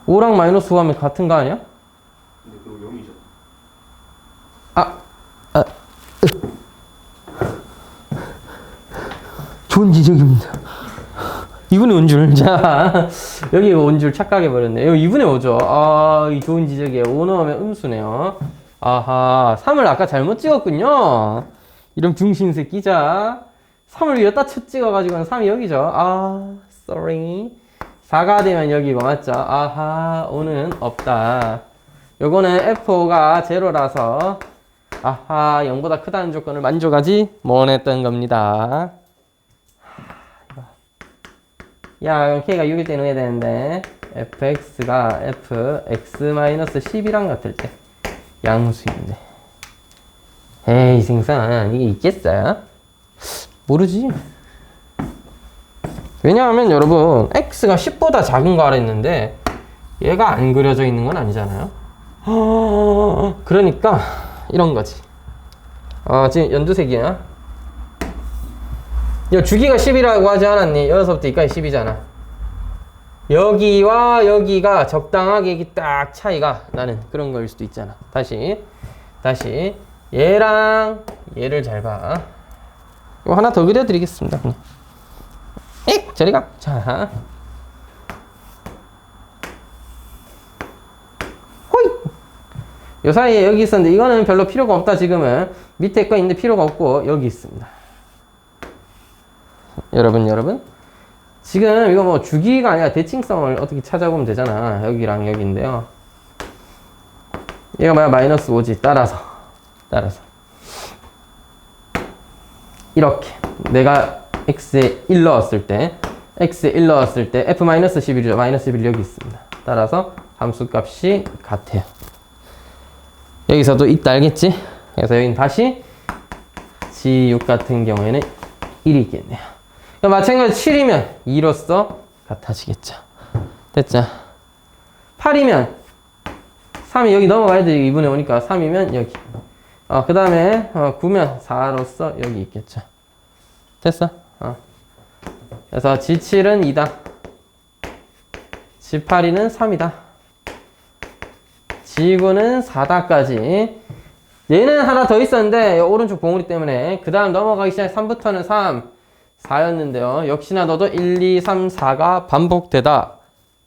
5랑 마이너스 5 하면 같은 거 아니야? 근데 그럼 0이죠. 좋은 지적입니다. 2분의 5줄. 자, 여기 5줄 착각해버렸네. 여기 2분의 5죠. 이 좋은 지적이에요. 5 넣으면 음수네요. 아하, 3을 아까 잘못 찍었군요. 이런 중신새 자 3을 여기다 쳐 찍어가지고는 3이 여기죠. sorry. 4가 되면 여기고, 맞죠? 아하, 5는 없다. 요거는 F5가 제로라서, 0보다 크다는 조건을 만족하지 못했던 겁니다. 야, 그럼 K가 6일 때는 해야 되는데, fx가 fx-10이랑 같을 때, 양수인데. 에이, 생산, 이게 있겠어요? 모르지. 왜냐하면 여러분, x가 10보다 작은 거 알았는데, 얘가 안 그려져 있는 건 아니잖아요? 그러니까, 이런 거지. 지금 연두색이야. 주기가 10이라고 하지 않았니? 여기서부터 여기까지 10이잖아. 여기와 여기가 적당하게 이게 딱 차이가 나는 그런 거일 수도 있잖아. 다시. 얘랑 얘를 잘 봐. 이거 하나 더 그려드리겠습니다. 그냥. 저리 가. 자. 호이! 요 사이에 여기 있었는데 이거는 별로 필요가 없다, 지금은. 밑에 거 있는데 필요가 없고, 여기 있습니다. 여러분. 지금 이거 뭐 주기가 아니라 대칭성을 어떻게 찾아보면 되잖아. 여기랑 여기인데요. 얘가 뭐야? 마이너스 5지. 따라서. 이렇게. 내가 x에 1 넣었을 때, f-11이죠. 마이너스 11 여기 있습니다. 따라서 함수값이 같아요. 여기서도 있다, 알겠지? 그래서 여기는 다시 G6 같은 경우에는 1이 있겠네요. 마찬가지로 7이면 2로서 같아지겠죠. 됐죠? 8이면 3이 여기 넘어가야 돼. 2분의 5니까 3이면 여기. 그 다음에 9면 4로서 여기 있겠죠. 됐어? 그래서 G7은 2다. G82는 3이다. G9는 4다까지. 얘는 하나 더 있었는데 오른쪽 봉우리 때문에 그 다음 넘어가기 시작해 3부터는 3, 4였는데요. 역시나 너도 1, 2, 3, 4가 반복되다.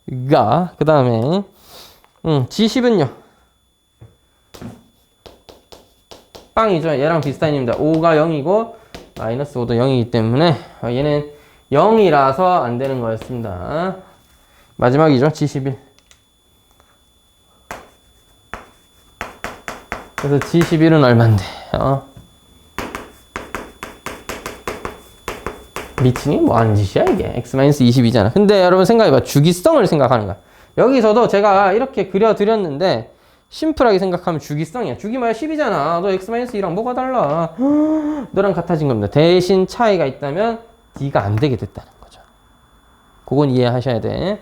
그 다음에 G10은요. 빵이죠. 얘랑 비슷한 입니다. 5가 0이고 마이너스 5도 0이기 때문에 얘는 0이라서 안 되는 거였습니다. 마지막이죠. G11. 그래서 G11은 얼만데? 미친이 뭐 하는 짓이야 이게? X-22잖아. 근데 여러분 생각해봐. 주기성을 생각하는 거야. 여기서도 제가 이렇게 그려드렸는데 심플하게 생각하면 주기성이야. 주기 말이야 10이잖아. 너 X-2랑 뭐가 달라? 너랑 같아진 겁니다. 대신 차이가 있다면 D가 안 되게 됐다는 거죠. 그건 이해하셔야 돼.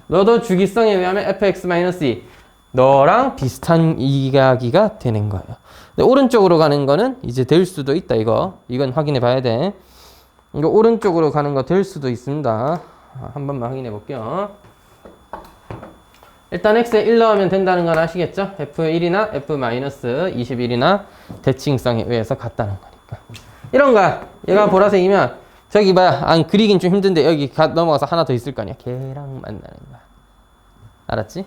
너도 주기성에 의하면 fx-2 너랑 비슷한 이야기가 되는 거예요. 근데 오른쪽으로 가는 거는 이제 될 수도 있다. 이건 확인해 봐야 돼. 이거 오른쪽으로 가는 거 될 수도 있습니다. 한 번만 확인해 볼게요. 일단 x에 1 넣으면 된다는 건 아시겠죠? f1이나 f-21이나 대칭성에 의해서 같다는 거니까. 이런 거야. 얘가 보라색이면 저기 뭐야. 그리긴 좀 힘든데 여기 넘어가서 하나 더 있을 거 아니야. 걔랑 만나는 거야. 알았지?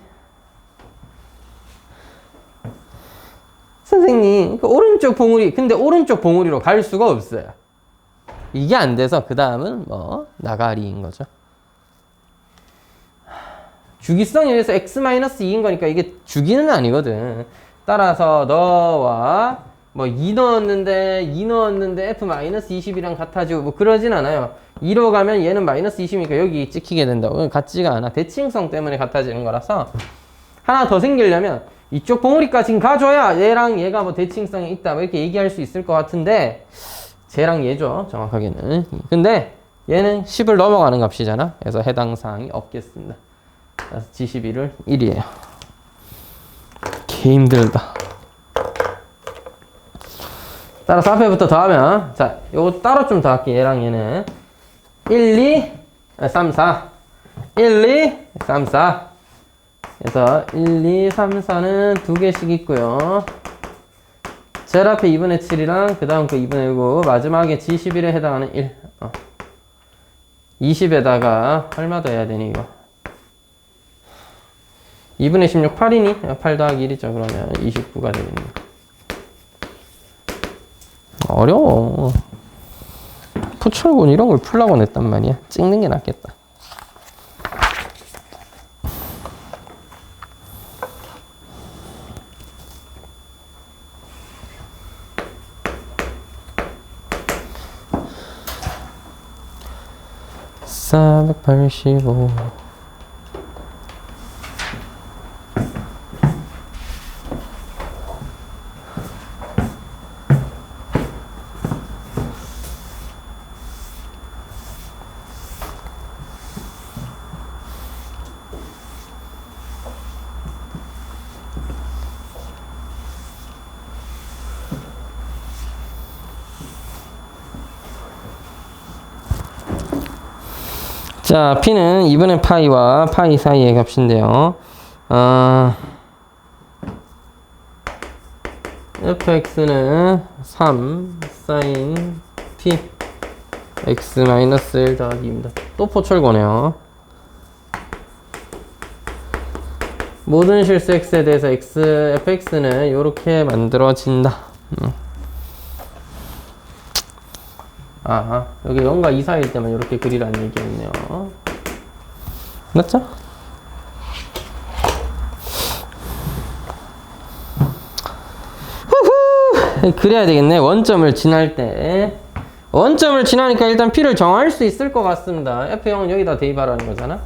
선생님, 그 오른쪽 봉우리, 근데 오른쪽 봉우리로 갈 수가 없어요. 이게 안 돼서 그 다음은 뭐 나가리인 거죠. 주기성에 의해서 x-2인 거니까 이게 주기는 아니거든. 따라서 너와 뭐 2 넣었는데 f-20이랑 같아지고 뭐 그러진 않아요. 2로 가면 얘는 마이너스 20이니까 여기 찍히게 된다고. 같지가 않아. 대칭성 때문에 같아지는 거라서 하나 더 생기려면 이쪽 봉우리까지 가줘야 얘랑 얘가 뭐 대칭성이 있다 뭐 이렇게 얘기할 수 있을 것 같은데 쟤랑 얘죠 정확하게는. 근데 얘는 10을 넘어가는 값이잖아. 그래서 해당 사항이 없겠습니다. 그래서 G11을 1이에요. 개 힘들다. 따라서 앞에부터 더하면 자 요거 따로 좀 더 할게. 얘랑 얘는 1, 2, 3, 4 1, 2, 3, 4 그래서 1, 2, 3, 4는 두 개씩 있고요. 제일 앞에 2분의 7이랑 그 다음 그 2분의 9 마지막에 G11에 해당하는 1 20에다가 얼마 더 해야 되니 이거 2분의 16 8이니? 8 더하기 1이죠. 그러면 29가 되겠네. 어려워. 포철군 이런 걸 풀라고 냈단 말이야. 찍는 게 낫겠다. (485) 자, P는 2분의 파이와 파이 사이의 값인데요. fx는 3 sin p x-1 더하기 2입니다. 또 포철거네요. 모든 실수 x에 대해서 fx는 이렇게 만들어진다. 여기 0과 2 사이일 때만 이렇게 그리라는 얘기였네요. 맞죠? 후후! 그래야 되겠네. 원점을 지날 때. 원점을 지나니까 일단 P를 정할 수 있을 것 같습니다. F0은 여기다 대입하라는 거잖아.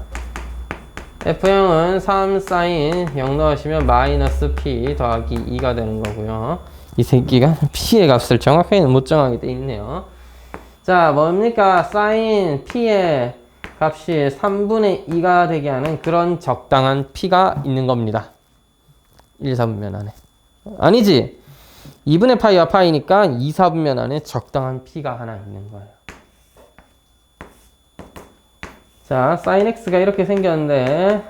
F0은 3 sin 0 넣으시면 마이너스 P 더하기 2가 되는 거고요. 이 새끼가 P의 값을 정확하게는 못 정하게 돼 있네요. 자, 뭡니까? sin P의 값이 3분의 2가 되게 하는 그런 적당한 P가 있는 겁니다. 1, 4분면 안에. 아니지? 2분의 파이와 파이니까 2, 4분면 안에 적당한 P가 하나 있는 거예요. 자, sin x가 이렇게 생겼는데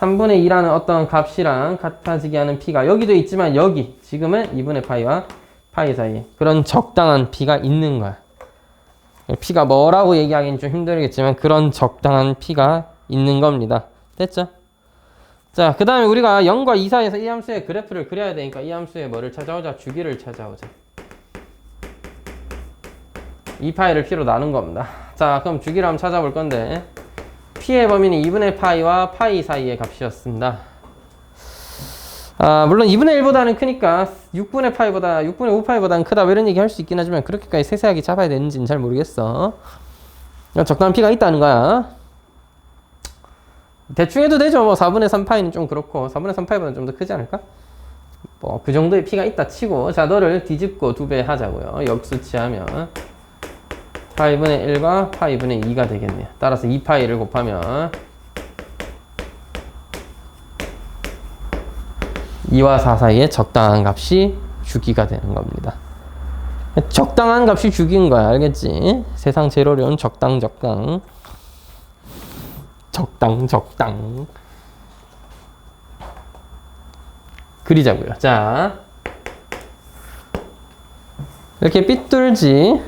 3분의 2라는 어떤 값이랑 같아지게 하는 p가 여기도 있지만 여기 지금은 2분의 파이와 파이 사이에 그런 적당한 p가 있는 거야. p가 뭐라고 얘기하기는 좀 힘들겠지만 그런 적당한 p가 있는 겁니다. 됐죠? 자, 그 다음에 우리가 0과 2 사이에서 이 함수의 그래프를 그려야 되니까 이 함수의 뭐를 찾아오자? 주기를 찾아오자. 2파이를 p로 나눈 겁니다. 자, 그럼 주기를 한번 찾아볼 건데 p의 범위는 2분의 파이와 파이 사이의 값이었습니다. 물론 2분의 1보다는 크니까 6분의 5파이보다는 크다 이런 얘기 할 수 있긴 하지만 그렇게까지 세세하게 잡아야 되는지는 잘 모르겠어. 적당한 p가 있다는 거야. 대충 해도 되죠. 뭐 4분의 3파이는 좀 그렇고 4분의 3파이보다는 좀 더 크지 않을까? 뭐 그 정도의 p가 있다 치고 자, 너를 뒤집고 2배 하자고요. 역수치하면 파이분의 1과 파이분의 2가 되겠네요. 따라서 2파이를 곱하면 2와 4 사이에 적당한 값이 주기가 되는 겁니다. 적당한 값이 주기인 거야. 알겠지? 세상 제일 어려운 적당. 그리자고요. 자, 이렇게 삐뚤지.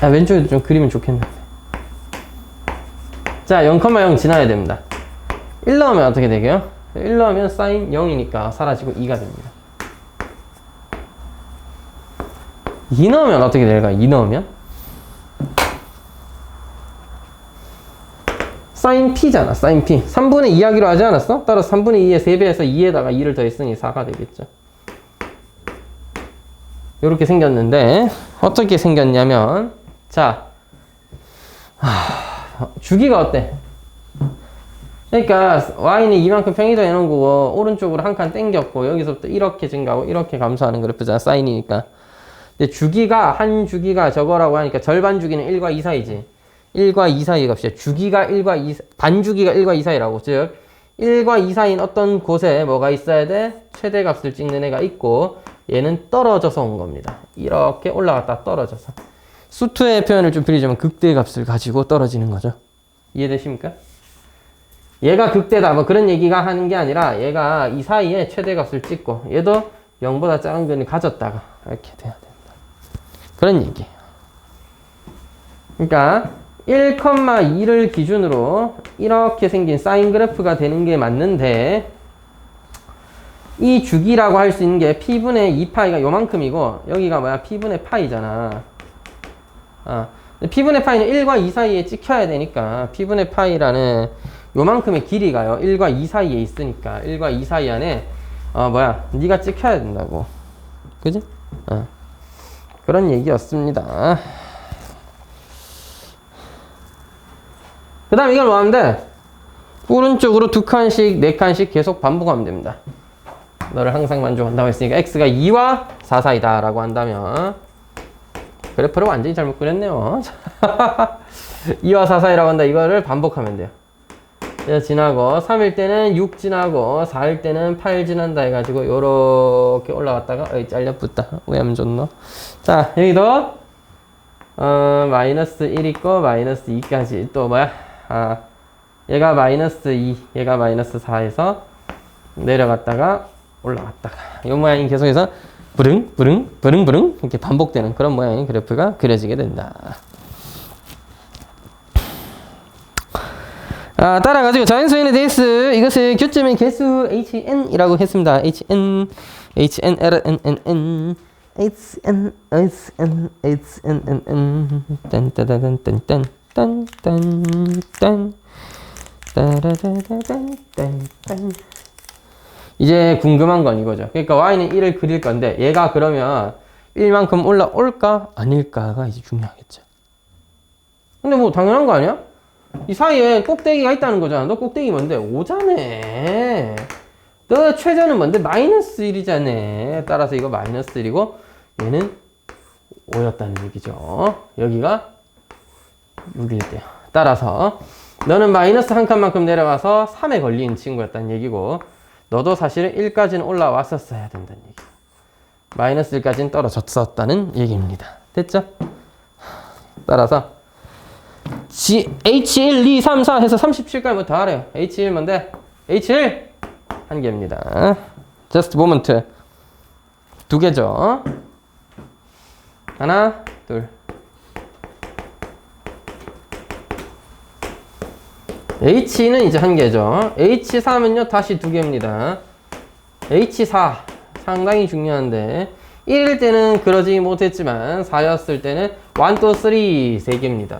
왼쪽에도 좀 그리면 좋겠는데. 자, 0,0 지나야 됩니다. 1 넣으면 어떻게 되게요? 1 넣으면 사인 0이니까 사라지고 2가 됩니다. 2 넣으면 어떻게 될까? 2 넣으면 사인 p잖아. 사인 p 3분의 2 하기로 하지 않았어? 따라서 3분의 2에 3배해서 2에다가 2를 더했으니 4가 되겠죠. 이렇게 생겼는데 어떻게 생겼냐면 자, 주기가 어때? 그러니까 y는 이만큼 평이동 해놓은 거고 오른쪽으로 한 칸 땡겼고 여기서부터 이렇게 증가하고 이렇게 감소하는 그래프잖아. 사인이니까. 근데 주기가 한 주기가 저거라고 하니까 절반 주기는 1과 2 사이지. 1과 2 사이의 값이야. 주기가 1과 2 반주기가 1과 2 사이라고. 즉 1과 2 사이인 어떤 곳에 뭐가 있어야 돼? 최대값을 찍는 애가 있고 얘는 떨어져서 온 겁니다. 이렇게 올라갔다 떨어져서. 수투의 표현을 좀 빌리자면 극대값을 가지고 떨어지는 거죠. 이해되십니까? 얘가 극대다 뭐 그런 얘기가 하는 게 아니라 얘가 이 사이에 최대값을 찍고 얘도 0보다 작은 근을 가졌다가 이렇게 돼야 된다. 그런 얘기예요. 그러니까 1,2를 기준으로 이렇게 생긴 사인 그래프가 되는 게 맞는데 이 주기라고 할 수 있는 게 p분의 2파이가 요만큼이고 여기가 뭐야? p분의 파이잖아. p분의 파이는 1과 2 사이에 찍혀야 되니까 p분의 파이라는 요만큼의 길이가요. 1과 2 사이에 있으니까 1과 2 사이 안에 네가 찍혀야 된다고. 그지? 그런 얘기였습니다. 그 다음 이걸 뭐 하면 돼? 오른쪽으로 2칸씩 4칸씩 계속 반복하면 됩니다. 너를 항상 만족한다고 했으니까 x가 2와 4 사이다 라고 한다면 그래프를 완전히 잘못 그렸네요. 2와 4 사이라고 한다. 이거를 반복하면 돼요. 지나고 3일 때는 6 지나고 4일 때는 8 지난다 해가지고 요렇게 올라갔다가 잘려붙다. 왜 하면 좋노? 자, 여기도 마이너스 1 있고 마이너스 2까지 또 뭐야? 얘가 마이너스 2 얘가 마이너스 4에서 내려갔다가 올라갔다가 이 모양이 계속해서 부릉 이렇게 반복되는 그런 모양의 그래프가 그려지게 된다. 따라가지고 자연수인에 대해서 이것을 교점의 개수 HN이라고 했습니다. HN, HN, 이제 궁금한 건 이거죠. 그러니까 y는 1을 그릴 건데 얘가 그러면 1만큼 올라올까 아닐까가 이제 중요하겠죠. 근데 뭐 당연한 거 아니야? 이 사이에 꼭대기가 있다는 거잖아. 너 꼭대기 뭔데? 5자네. 너 최저는 뭔데? 마이너스 1이잖아. 따라서 이거 마이너스 1이고 얘는 5였다는 얘기죠. 여기가 6일 때요. 따라서 너는 마이너스 한 칸만큼 내려가서 3에 걸린 친구였다는 얘기고 너도 사실은 1까지는 올라왔었어야 된다는 얘기. 마이너스 1까지는 떨어졌었다는 얘기입니다. 됐죠? 따라서 H1, 2, 3, 4 해서 37까지 더 하래요. H1 뭔데? H1 한 개입니다. just moment. 두 개죠. 하나, 둘. H는 이제 한 개죠. H3은요, 다시 두 개입니다. H4 상당히 중요한데 1일 때는 그러지 못했지만 4였을 때는 1, 2, 3 세 개입니다.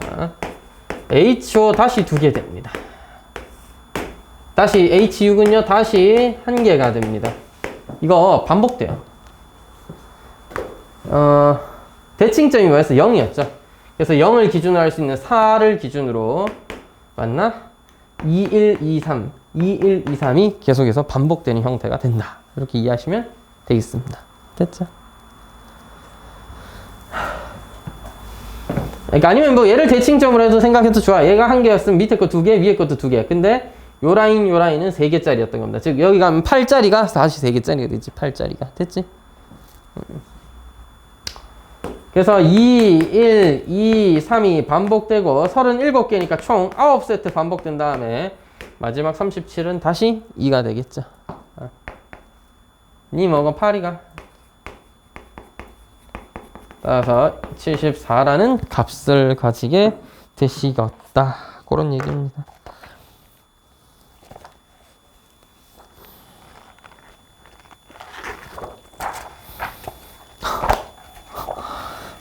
H5 다시 두 개 됩니다. 다시 H6은요, 다시 한 개가 됩니다. 이거 반복돼요. 대칭점이 뭐였어? 0이었죠. 그래서 0을 기준으로 할 수 있는 4를 기준으로 맞나? 2, 1, 2, 3 2, 1, 2, 3이 계속해서 반복되는 형태가 된다. 이렇게 이해하시면 되겠습니다. 됐죠? 그러니까 아니면 뭐 얘를 대칭점으로 해도 생각해도 좋아. 얘가 한 개였으면 밑에 거 두 개, 위에 것도 두 개. 근데 요 라인은 세 개짜리였던 겁니다. 즉 여기 가면 8짜리가 다시 세 개짜리가 되지. 8짜리가 됐지? 그래서 2, 1, 2, 3이 반복되고 37개니까 총 9세트 반복된 다음에 마지막 37은 다시 2가 되겠죠. 니 먹어 8이가. 따라서 74라는 값을 가지게 되시겠다. 그런 얘기입니다.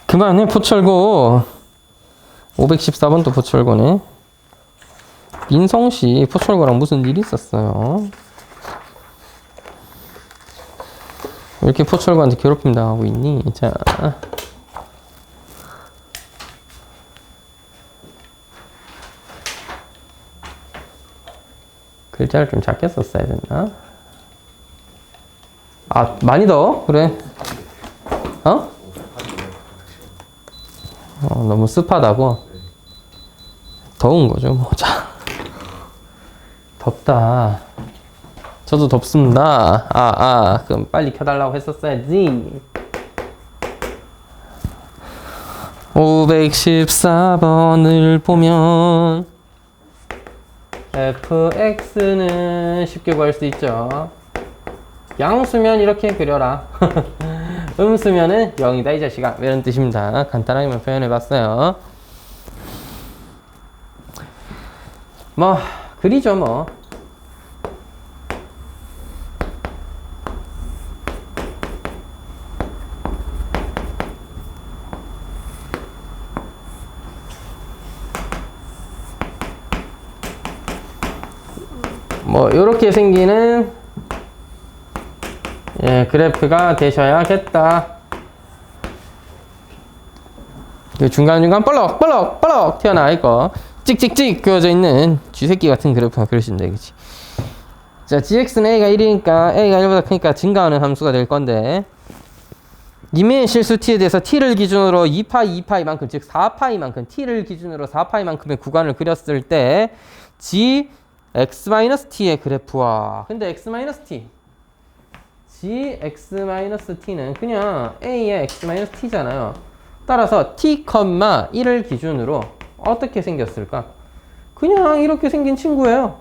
그만해 포철고. 514번도 포철고네. 민성씨 포철고랑 무슨 일이 있었어요? 왜 이렇게 포철고한테 괴롭힘 당하고 있니? 자, 글자를 좀 작게 썼어야 됐나? 아, 많이 더? 그래. 너무 습하다고? 더운 거죠, 뭐. 자. 덥다. 저도 덥습니다. 그럼 빨리 켜달라고 했었어야지. 514번을 보면 fx는 쉽게 구할 수 있죠. 양수면 이렇게 그려라. 음수면은 0이다 이 자식아. 이런 뜻입니다. 간단하게만 표현해봤어요. 뭐 그리죠 뭐. 뭐 요렇게 생기는 그래프가 되셔야겠다. 중간중간 볼록 튀어나와 있고 찍찍찍 그어져 있는 쥐새끼 같은 그래프가 그러시면 되겠지. 자, gx는 a가 1이니까 a가 1보다 크니까 증가하는 함수가 될 건데 님의 실수 t에 대해서 t를 기준으로 2파이 2파이만큼 즉 4파이만큼 t를 기준으로 4파이만큼의 구간을 그렸을 때 gx-t의 그래프와 근데 x-t gx-t는 그냥 a의 x-t잖아요. 따라서 t, 1을 기준으로 어떻게 생겼을까? 그냥 이렇게 생긴 친구예요.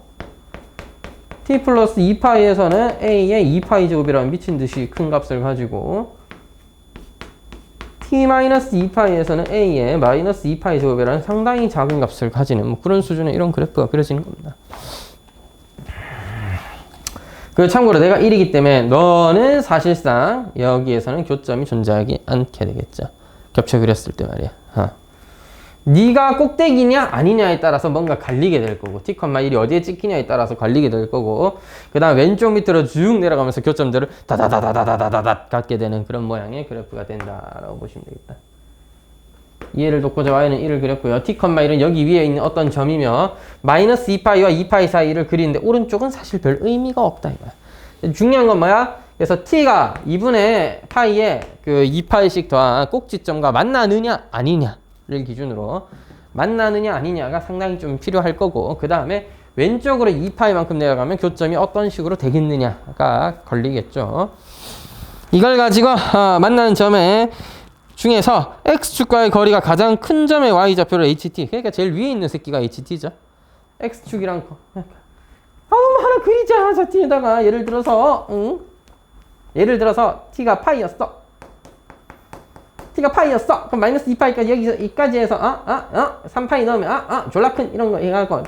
t 플러스 2파이에서는 a의 2파이 제곱이라는 미친듯이 큰 값을 가지고 t 마이너스 2파이에서는 a의 마이너스 2파이 제곱이라는 상당히 작은 값을 가지는 뭐 그런 수준의 이런 그래프가 그려지는 겁니다. 그리고 참고로 내가 1이기 때문에 너는 사실상 여기에서는 교점이 존재하지 않게 되겠죠. 겹쳐 그렸을 때 말이야. 네가 꼭대기냐 아니냐에 따라서 뭔가 갈리게 될 거고 t, 1이 어디에 찍히냐에 따라서 갈리게 될 거고 그 다음 왼쪽 밑으로 쭉 내려가면서 교점들을 다다다다다다다다 갖게 되는 그런 모양의 그래프가 된다라고 보시면 되겠다. 이해를 돕고자 y는 1을 그렸고요. t, 1은 여기 위에 있는 어떤 점이며 마이너스 2파이와 2파이 사이를 그리는데 오른쪽은 사실 별 의미가 없다 이거야. 중요한 건 뭐야? 그래서 t가 2분의 파이에 그 2파이씩 더한 꼭지점과 만나느냐 아니냐를 기준으로 만나느냐 아니냐가 상당히 좀 필요할 거고 그 다음에 왼쪽으로 2파이만큼 내려가면 교점이 어떤 식으로 되겠느냐가 걸리겠죠. 이걸 가지고 만나는 점에 중에서 x축과의 거리가 가장 큰 점의 y좌표를 ht, 그러니까 제일 위에 있는 새끼가 ht죠. x축이랑 뭐 하나 그리자. 저 뒤에다가 예를 들어서 t가 파이였어. t가 파이였어. 그럼 마이너스 2파이까지 여기서 이까지 해서 3파이 넣으면 졸라 큰 이런 거 해갖고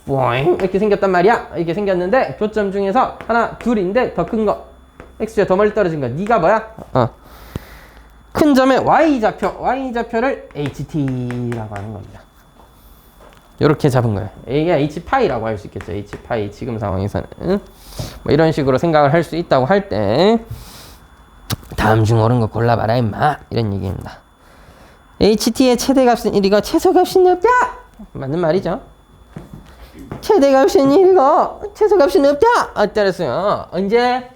뽀잉 이렇게 생겼단 말이야. 이렇게 생겼는데 교점 중에서 하나 둘인데 더 큰 거 x좌 더 멀리 떨어진 거 네가 뭐야? 큰 점의 y좌표를 ht라고 하는 겁니다. 이렇게 잡은 거예요. 이게 h파이라고 할 수 있겠죠. h파이 지금 상황에서는 뭐 이런 식으로 생각을 할 수 있다고 할 때 다음 중 옳은 거 골라봐라 임마 이런 얘기입니다. ht의 최대값은 1이고 최소값은 없다. 맞는 말이죠. 최대값은 1이고 최소값은 없다. 따라서요. 언제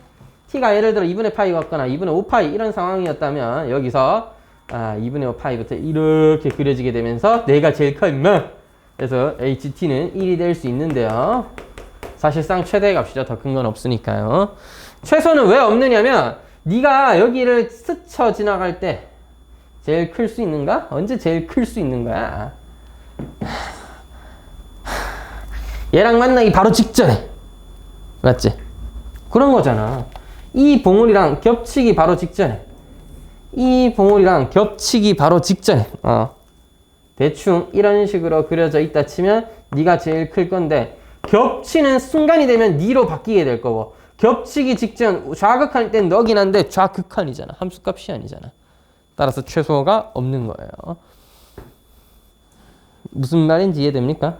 t가 예를 들어 2분의 파이 같거나 2분의 5파이 이런 상황이었다면 여기서 2분의 5파이부터 이렇게 그려지게 되면서 내가 제일 커 임마. 그래서 ht는 1이 될 수 있는데요. 사실상 최대값이죠. 더 큰 건 없으니까요. 최소는 왜 없느냐면 네가 여기를 스쳐 지나갈 때 제일 클 수 있는가? 언제 제일 클 수 있는 거야? 얘랑 만나기 바로 직전에. 맞지? 그런 거잖아. 이 봉우리랑 겹치기 바로 직전에. 이 봉우리랑 겹치기 바로 직전에. 대충 이런 식으로 그려져 있다 치면 네가 제일 클 건데 겹치는 순간이 되면 니로 바뀌게 될 거고 겹치기 직전 좌극한일 땐 너긴 한데 좌극한이잖아. 함수값이 아니잖아. 따라서 최소가 없는 거예요. 무슨 말인지 이해됩니까?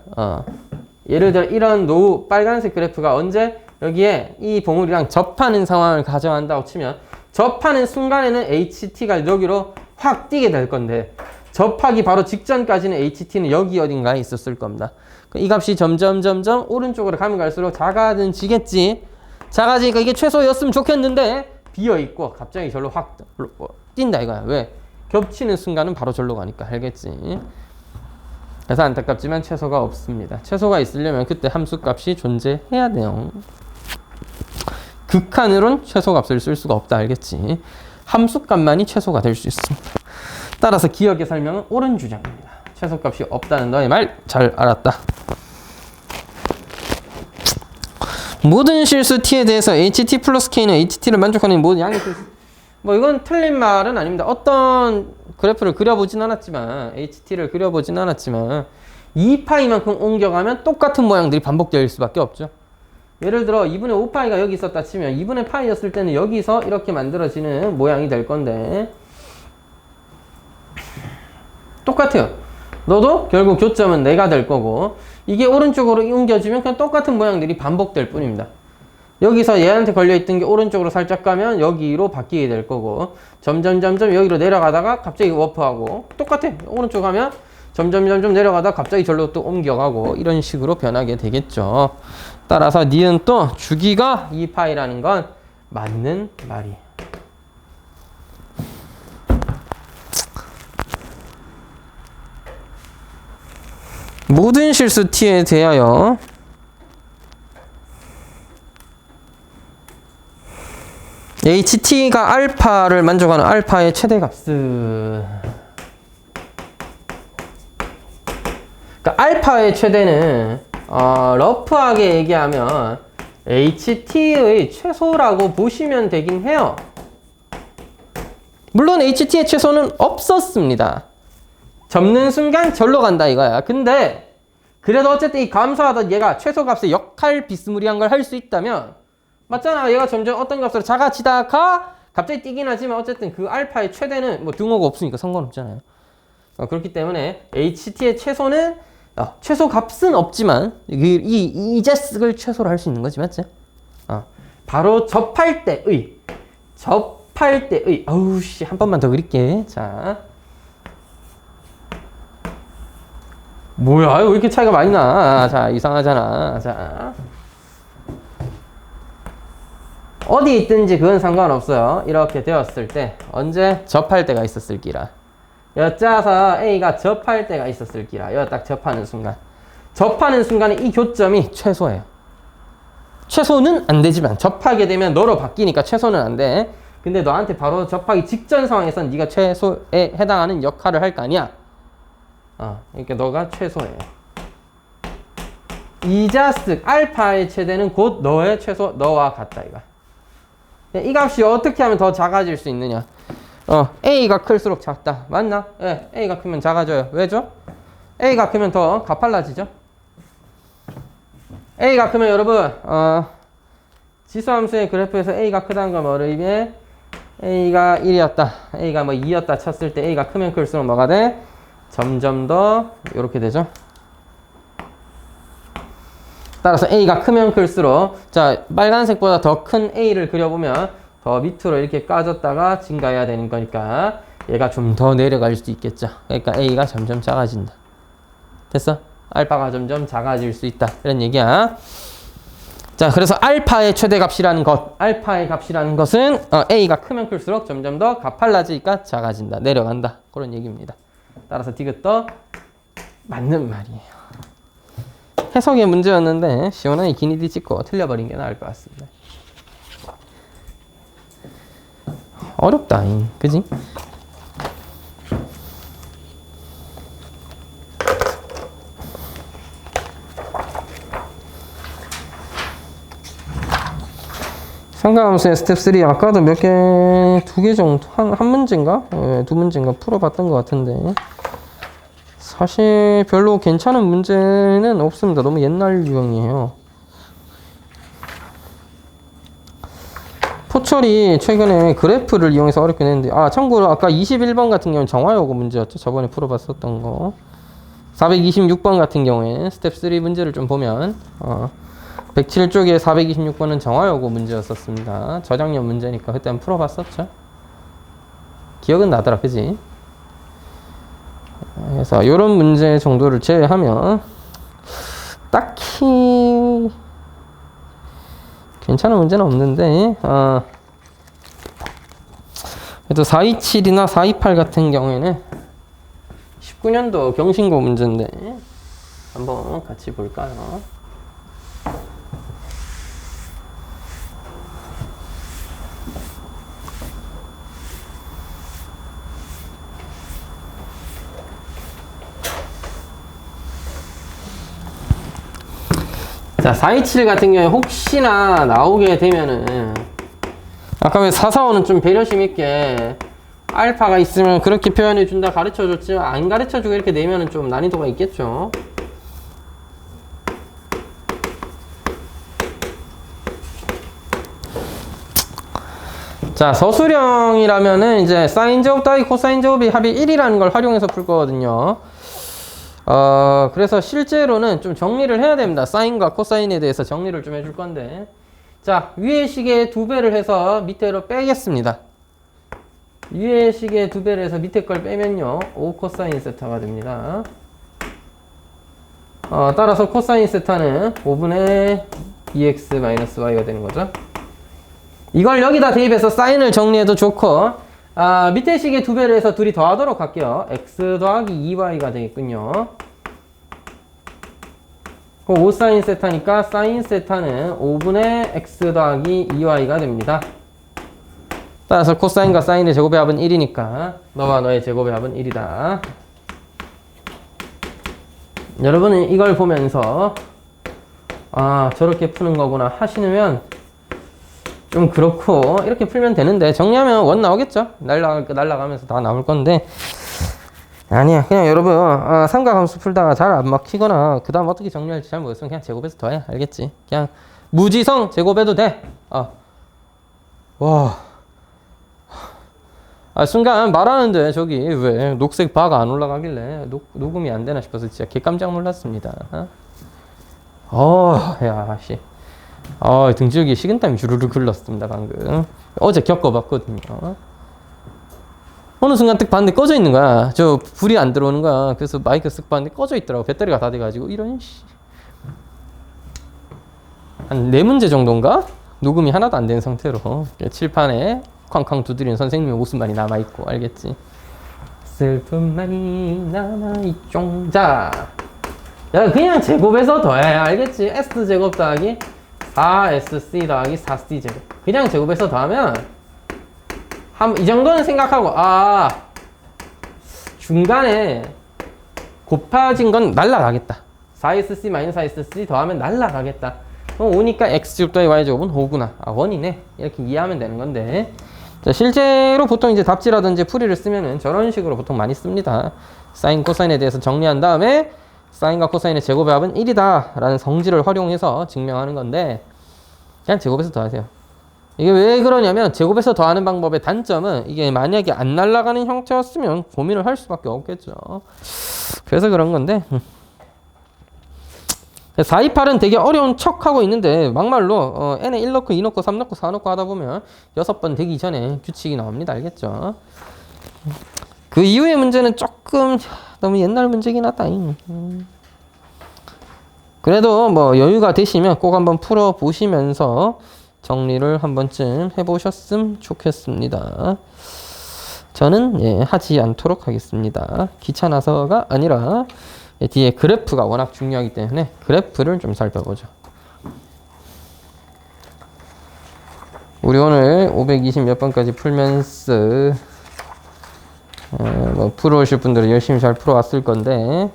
예를 들어 이런 노후 빨간색 그래프가 언제 여기에 이 봉우리랑 접하는 상황을 가정한다고 치면 접하는 순간에는 HT가 여기로 확 뛰게 될 건데 접하기 바로 직전까지는 HT는 여기 어딘가에 있었을 겁니다. 이 값이 점점 오른쪽으로 가면 갈수록 작아지겠지. 작아지니까 이게 최소였으면 좋겠는데 비어있고 갑자기 절로 확 뛴다 이거야. 왜? 겹치는 순간은 바로 절로 가니까 알겠지. 그래서 안타깝지만 최소가 없습니다. 최소가 있으려면 그때 함수값이 존재해야 돼요. 극한으론 최소값을 쓸 수가 없다 알겠지. 함수값만이 최소가 될 수 있습니다. 따라서 기억의 설명은 옳은 주장입니다. 최소값이 없다는 너의 말 잘 알았다. 모든 실수 t에 대해서 ht 플러스 k는 ht를 만족하는 모든 양의 실수. 뭐 이건 틀린 말은 아닙니다. 어떤 그래프를 그려보진 않았지만 ht를 그려보진 않았지만 2파이만큼 옮겨가면 똑같은 모양들이 반복될 수밖에 없죠. 예를 들어 2분의 5파이가 여기 있었다 치면 2분의 파이였을 때는 여기서 이렇게 만들어지는 모양이 될 건데 똑같아요. 너도 결국 교점은 내가 될 거고 이게 오른쪽으로 옮겨지면 그냥 똑같은 모양들이 반복될 뿐입니다. 여기서 얘한테 걸려있던 게 오른쪽으로 살짝 가면 여기로 바뀌게 될 거고 점점 여기로 내려가다가 갑자기 워프하고 똑같아. 오른쪽 가면 점점 내려가다가 갑자기 절로 또 옮겨가고 이런 식으로 변하게 되겠죠. 따라서 니은 또 주기가 2파이라는 건 맞는 말이에요. 모든 실수 t에 대하여 ht가 알파를 만족하는 알파의 최대값은 그러니까 알파의 최대는 러프하게 얘기하면 ht의 최소라고 보시면 되긴 해요. 물론 ht의 최소는 없었습니다. 접는 순간 절로 간다 이거야. 근데 그래도 어쨌든 이 감소하던 얘가 최소값의 역할 비스무리한 걸 할 수 있다면 맞잖아. 얘가 점점 어떤 값으로 작아지다가 갑자기 뛰긴 하지만 어쨌든 그 알파의 최대는 뭐 등호가 없으니까 상관없잖아요. 그렇기 때문에 ht의 최소는 최소값은 없지만 이 자식을 최소로 할 수 있는 거지 맞지? 바로 접할 때의 어우 씨 한 번만 더 그릴게. 자 뭐야 왜 이렇게 차이가 많이 나? 자 이상하잖아. 자 어디 있든지 그건 상관없어요. 이렇게 되었을 때 언제 접할 때가 있었을 기라. 여짜서 A가 접할 때가 있었을 기라. 여기 딱 접하는 순간 접하는 순간에 이 교점이 최소예요. 최소는 안 되지만 접하게 되면 너로 바뀌니까 최소는 안 돼. 근데 너한테 바로 접하기 직전 상황에선 네가 최소에 해당하는 역할을 할 거 아니야. 그러니까 너가 최소예요. 이자쓱 알파의 최대는 곧 너의 최소, 너와 같다 이거. 이 값이 어떻게 하면 더 작아질 수 있느냐? A가 클수록 작다. 맞나? 예, A가 크면 작아져요. 왜죠? A가 크면 더 가팔라지죠. A가 크면 여러분, 지수함수의 그래프에서 A가 크다는 건 뭐를 의미해? A가 1이었다. A가 뭐 2였다 쳤을 때 A가 크면 클수록 뭐가 돼? 점점 더 이렇게 되죠. 따라서 A가 크면 클수록 자 빨간색보다 더 큰 A를 그려보면 더 밑으로 이렇게 까졌다가 증가해야 되는 거니까 얘가 좀 더 내려갈 수 있겠죠. 그러니까 A가 점점 작아진다. 됐어? 알파가 점점 작아질 수 있다. 이런 얘기야. 자, 그래서 알파의 최대값이라는 것, 알파의 값이라는 것은 A가 크면 클수록 점점 더 가팔라지니까 작아진다. 내려간다. 그런 얘기입니다. 따라서 디귿도 맞는 말이에요. 해석의 문제였는데 시원하게 기니디 찍고 틀려버린 게 나을 것 같습니다. 어렵다, 그지? 삼각함수의 스텝 3 아까도 몇 개, 2개 정도, 한 문제인가? 네, 2문제인가 풀어봤던 것 같은데 사실 별로 괜찮은 문제는 없습니다. 너무 옛날 유형이에요. 포철이 최근에 그래프를 이용해서 어렵게 냈는데 참고로 아까 21번 같은 경우는 정화요구 문제였죠. 저번에 풀어봤었던 거. 426번 같은 경우에 스텝 3 문제를 좀 보면 107쪽에 426번은 정화요구 문제였었습니다. 저작년 문제니까 그때 한번 풀어봤었죠. 기억은 나더라, 그지? 그래서 이런 문제 정도를 제외하면 딱히 괜찮은 문제는 없는데 그래도 427이나 428 같은 경우에는 19년도 경신고 문제인데 한번 같이 볼까요? 자, 427 같은 경우에 혹시나 나오게 되면은 아까 왜 445는 좀 배려심 있게 알파가 있으면 그렇게 표현해 준다 가르쳐 줬지만 안 가르쳐 주고 이렇게 내면은 좀 난이도가 있겠죠. 자, 서술형이라면은 이제 사인 제곱 더하기 코사인 제곱이 합이 1이라는 걸 활용해서 풀 거거든요. 그래서 실제로는 좀 정리를 해야 됩니다. 사인과 코사인에 대해서 정리를 좀 해줄 건데. 자, 위의 식의 2배를 해서 밑으로 빼겠습니다. 위의 식의 2배를 해서 밑에 걸 빼면요. 5 코사인 세타가 됩니다. 따라서 코사인 세타는 5분의 2x-y가 되는 거죠. 이걸 여기다 대입해서 사인을 정리해도 좋고, 밑에 식의 2배를 해서 둘이 더하도록 할게요. x 더하기 2y가 되겠군요. 5 사인 세타니까 사인 세타는 5분의 x 더하기 2y가 됩니다. 따라서 코사인과 사인의 제곱의 합은 1이니까 너와 너의 제곱의 합은 1이다. 여러분은 이걸 보면서 저렇게 푸는 거구나 하시면 좀 그렇고 이렇게 풀면 되는데 정리하면 원 나오겠죠? 날라가면서 다 나올 건데 아니야. 그냥 여러분 삼각함수 풀다가 잘 안 막히거나 그 다음 어떻게 정리할지 잘 모르겠으면 그냥 제곱해서 더해. 알겠지? 그냥 무지성 제곱해도 돼. 와. 순간 말하는데 저기 왜 녹색 바가 안 올라가길래 녹음이 안 되나 싶어서 진짜 개 깜짝 놀랐습니다. 야, 씨. 등지우기 식은땀이 주르르 흘렀습니다, 방금. 어제 겪어봤거든요. 어느 순간 딱 봤는데 꺼져 있는 거야. 저 불이 안 들어오는 거야. 그래서 마이크 쓱 봤는데 꺼져 있더라고. 배터리가 다 돼가지고 이런 씨. 한 4문제 정도인가? 녹음이 하나도 안 된 상태로 칠판에 쾅쾅 두드리는 선생님의 모습만이 남아있고. 알겠지? 슬픔만이 남아있죠. 자, 야, 그냥 제곱해서 더해. 알겠지? S제곱 더하기 4SC 더하기 4C 제곱. 그냥 제곱해서 더하면, 이 정도는 생각하고, 중간에 곱해진 건 날라가겠다. 4SC 마이너스 4SC 더하면 날라가겠다. 5니까 X제곱 더하기 Y제곱은 5구나. 1이네. 이렇게 이해하면 되는 건데. 자, 실제로 보통 이제 답지라든지 풀이를 쓰면은 저런 식으로 보통 많이 씁니다. 사인, 코사인에 대해서 정리한 다음에 사인과 코사인의 제곱의 합은 1이다 라는 성질을 활용해서 증명하는 건데 그냥 제곱해서 더하세요. 이게 왜 그러냐면 제곱해서 더하는 방법의 단점은 이게 만약에 안 날아가는 형태였으면 고민을 할 수밖에 없겠죠. 그래서 그런 건데 4, 2, 8은 되게 어려운 척 하고 있는데 막말로 n에 1 넣고 2 넣고 3 넣고 4 넣고 하다 보면 6번 되기 전에 규칙이 나옵니다. 알겠죠? 그 이후의 문제는 조금 너무 옛날 문제긴 하다. 그래도 뭐 여유가 되시면 꼭 한번 풀어 보시면서 정리를 한 번쯤 해보셨으면 좋겠습니다. 저는 하지 않도록 하겠습니다. 귀찮아서가 아니라 뒤에 그래프가 워낙 중요하기 때문에 그래프를 좀 살펴보죠. 우리 오늘 520 몇 번까지 풀면서 뭐 풀어오실 분들은 열심히 잘 풀어왔을 건데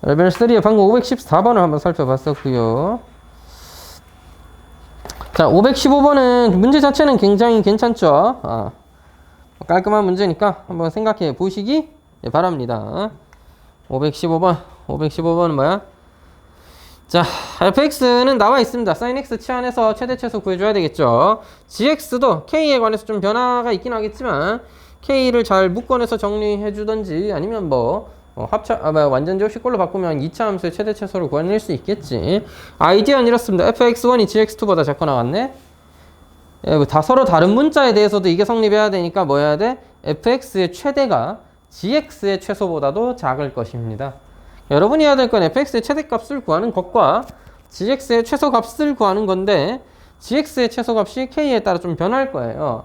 레벨 3의 방금 514번을 한번 살펴봤었고요. 자, 515번은 문제 자체는 굉장히 괜찮죠. 깔끔한 문제니까 한번 생각해 보시기 바랍니다. 515번은 뭐야? 자, fx는 나와 있습니다. sin x 치환해서 최대 최소 구해줘야 되겠죠. gx도 k에 관해서 좀 변화가 있긴 하겠지만 k를 잘 묶어내서 정리해주던지 아니면 완전 접시꼴로 바꾸면 2차 함수의 최대 최소를 구해낼 수 있겠지. 아이디어는 이렇습니다. fx1이 gx2보다 작고 나왔네. 다 서로 다른 문자에 대해서도 이게 성립해야 되니까 뭐 해야 돼? fx의 최대가 gx의 최소보다도 작을 것입니다. 여러분이 해야 될 건 fx의 최대값을 구하는 것과 gx의 최소값을 구하는 건데 gx의 최소값이 k에 따라 좀 변할 거예요.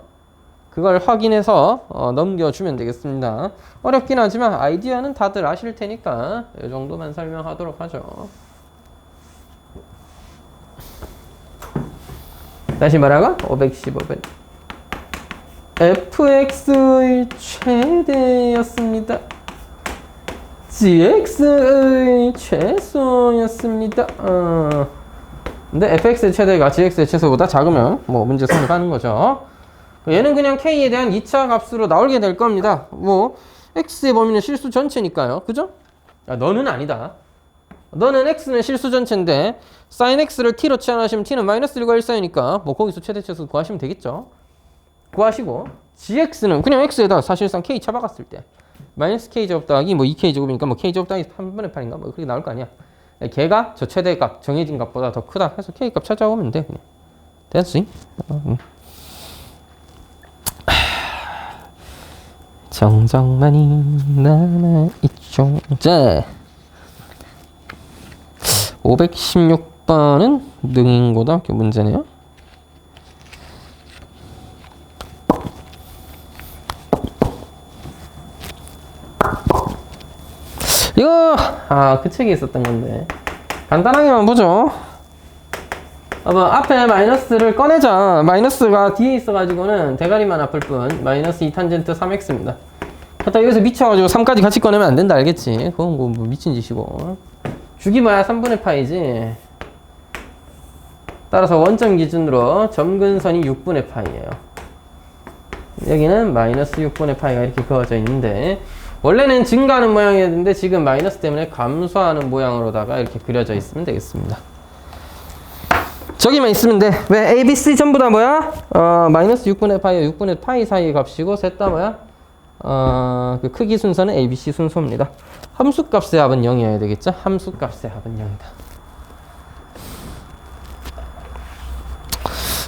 그걸 확인해서 넘겨주면 되겠습니다. 어렵긴 하지만 아이디어는 다들 아실 테니까 이 정도만 설명하도록 하죠. 다시 말하고 515번 fx의 최대였습니다. gx의 최소였습니다. 근데 fx의 최대가 gx의 최소보다 작으면 뭐 문제 성립하는 거죠. 얘는 그냥 k에 대한 2차 값으로 나오게 될 겁니다. x의 범위는 실수 전체니까요. 그죠? 너는 아니다. 너는 x는 실수 전체인데 sin x를 t로 치환하시면 t는 마이너스 1과 1 사이니까 거기서 최대 최소 구하시면 되겠죠. 구하시고 gx는 그냥 x에다 사실상 k 쳐박았을 때 마이너스 k 제곱 더하기 2k 제곱이니까 k 제곱 더하기 3분의 8인가 그렇게 나올 거 아니야. 걔가 저 최대값 정해진 값보다 더 크다 해서 k 값 찾아오면 돼. 그냥 됐지? 정정만이 남아있죠. 자, 516번은 능인고등학교 문제네요. 이거 그 책에 있었던 건데 간단하게만 보죠. 앞에 마이너스를 꺼내자. 마이너스가 뒤에 있어가지고는 대가리만 아플 뿐 마이너스 2탄젠트 3x입니다. 갖다 여기서 미쳐가지고 3까지 같이 꺼내면 안 된다. 알겠지? 그건 뭐 미친 짓이고. 주기 뭐야? 3분의 파이지. 따라서 원점 기준으로 점근선이 6분의 파이예요. 여기는 마이너스 6분의 파이가 이렇게 그어져 있는데 원래는 증가하는 모양이었는데 지금 마이너스 때문에 감소하는 모양으로다가 이렇게 그려져 있으면 되겠습니다. 저기만 있으면 돼. 왜? A, B, C 전부 다 뭐야? 마이너스 6분의 파이와 6분의 파이 사이의 값이고 셋 다 뭐야? 그 크기 순서는 A, B, C 순서입니다. 함수값의 합은 0이어야 되겠죠? 함수값의 합은 0이다.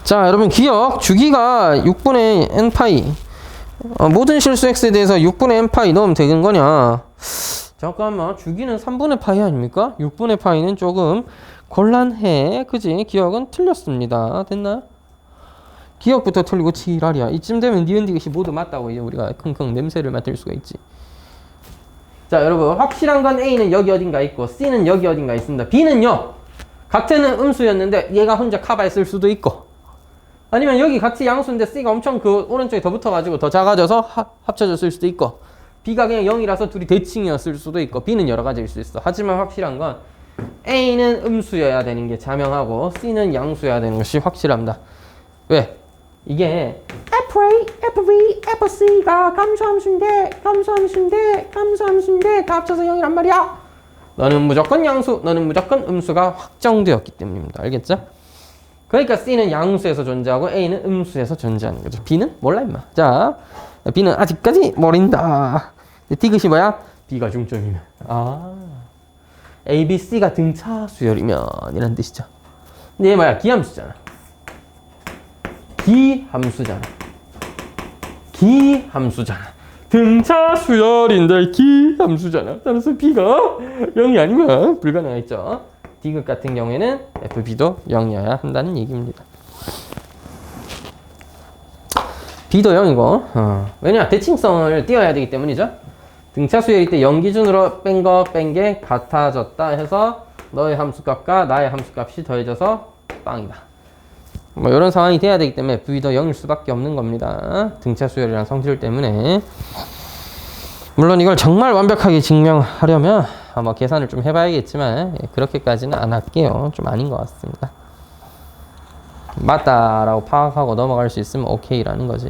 자, 여러분 기억. 주기가 6분의 n파이. 모든 실수 x에 대해서 6분의 n파이 넣으면 되는 거냐? 잠깐만. 주기는 3분의 파이 아닙니까? 6분의 파이는 조금 곤란해. 그지? 기억은 틀렸습니다. 됐나? 기억부터 틀리고 지랄이야. 이쯤 되면 니은디귿이 모두 맞다고 이제 우리가 킁킁 냄새를 맡을 수가 있지. 자, 여러분 확실한 건 A는 여기 어딘가 있고 C는 여기 어딘가 있습니다. B는요. 같은 음수였는데 얘가 혼자 카바에 쓸 수도 있고 아니면 여기 같이 양수인데 C가 엄청 그 오른쪽에 더 붙어가지고 더 작아져서 합쳐져 쓸 수도 있고 B가 그냥 0이라서 둘이 대칭이었을 수도 있고 B는 여러 가지일 수 있어. 하지만 확실한 건 A는 음수여야 되는 게 자명하고 C는 양수여야 되는 것이 확실합니다. 왜? 이게 FA, FB, FC가 감소함수인데 다 합쳐서 0이란 말이야. 너는 무조건 양수, 너는 무조건 음수가 확정되었기 때문입니다. 알겠죠? 그러니까 C는 양수에서 존재하고 A는 음수에서 존재하는 거죠. B는 몰라 임마. 자, B는 아직까지 모른다. 디귿이 뭐야? B가 중점이면. 아, A, B, C가 등차 수열이면 이란 뜻이죠. 근데 얘 뭐야? 기함수잖아. 기함수잖아. 등차 수열인데 기함수잖아. 따라서 B가 0이 아니면 불가능하겠죠. 디귿 같은 경우에는 FB도 0이어야 한다는 얘기입니다. B도 0이고 왜냐? 대칭성을 띄워야 되기 때문이죠. 등차 수열일 때 0 기준으로 뺀 게 같아졌다 해서 너의 함수값과 나의 함수값이 더해져서 빵이다. 뭐 이런 상황이 돼야 되기 때문에 V도 0일 수밖에 없는 겁니다. 등차 수열이라는 성질 때문에. 물론 이걸 정말 완벽하게 증명하려면 아마 계산을 좀 해봐야겠지만 그렇게까지는 안 할게요. 좀 아닌 것 같습니다. 맞다라고 파악하고 넘어갈 수 있으면 오케이라는 거지.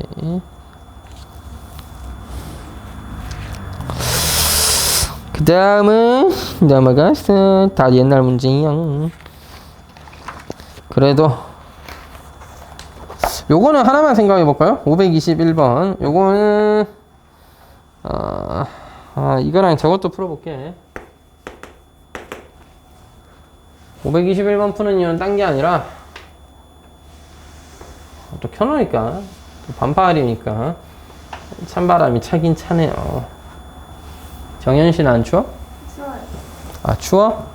그 다음은 넘어갔어. 다 옛날 문제야. 그래도 요거는 하나만 생각해 볼까요? 521번. 요거는 이거랑 저것도 풀어볼게. 521번 푸는 이유는 딴 게 아니라 또 켜놓으니까 또 반파알이니까 찬바람이 차긴 차네요. 정현 씨는 안 추워? 추워요. 아, 추워?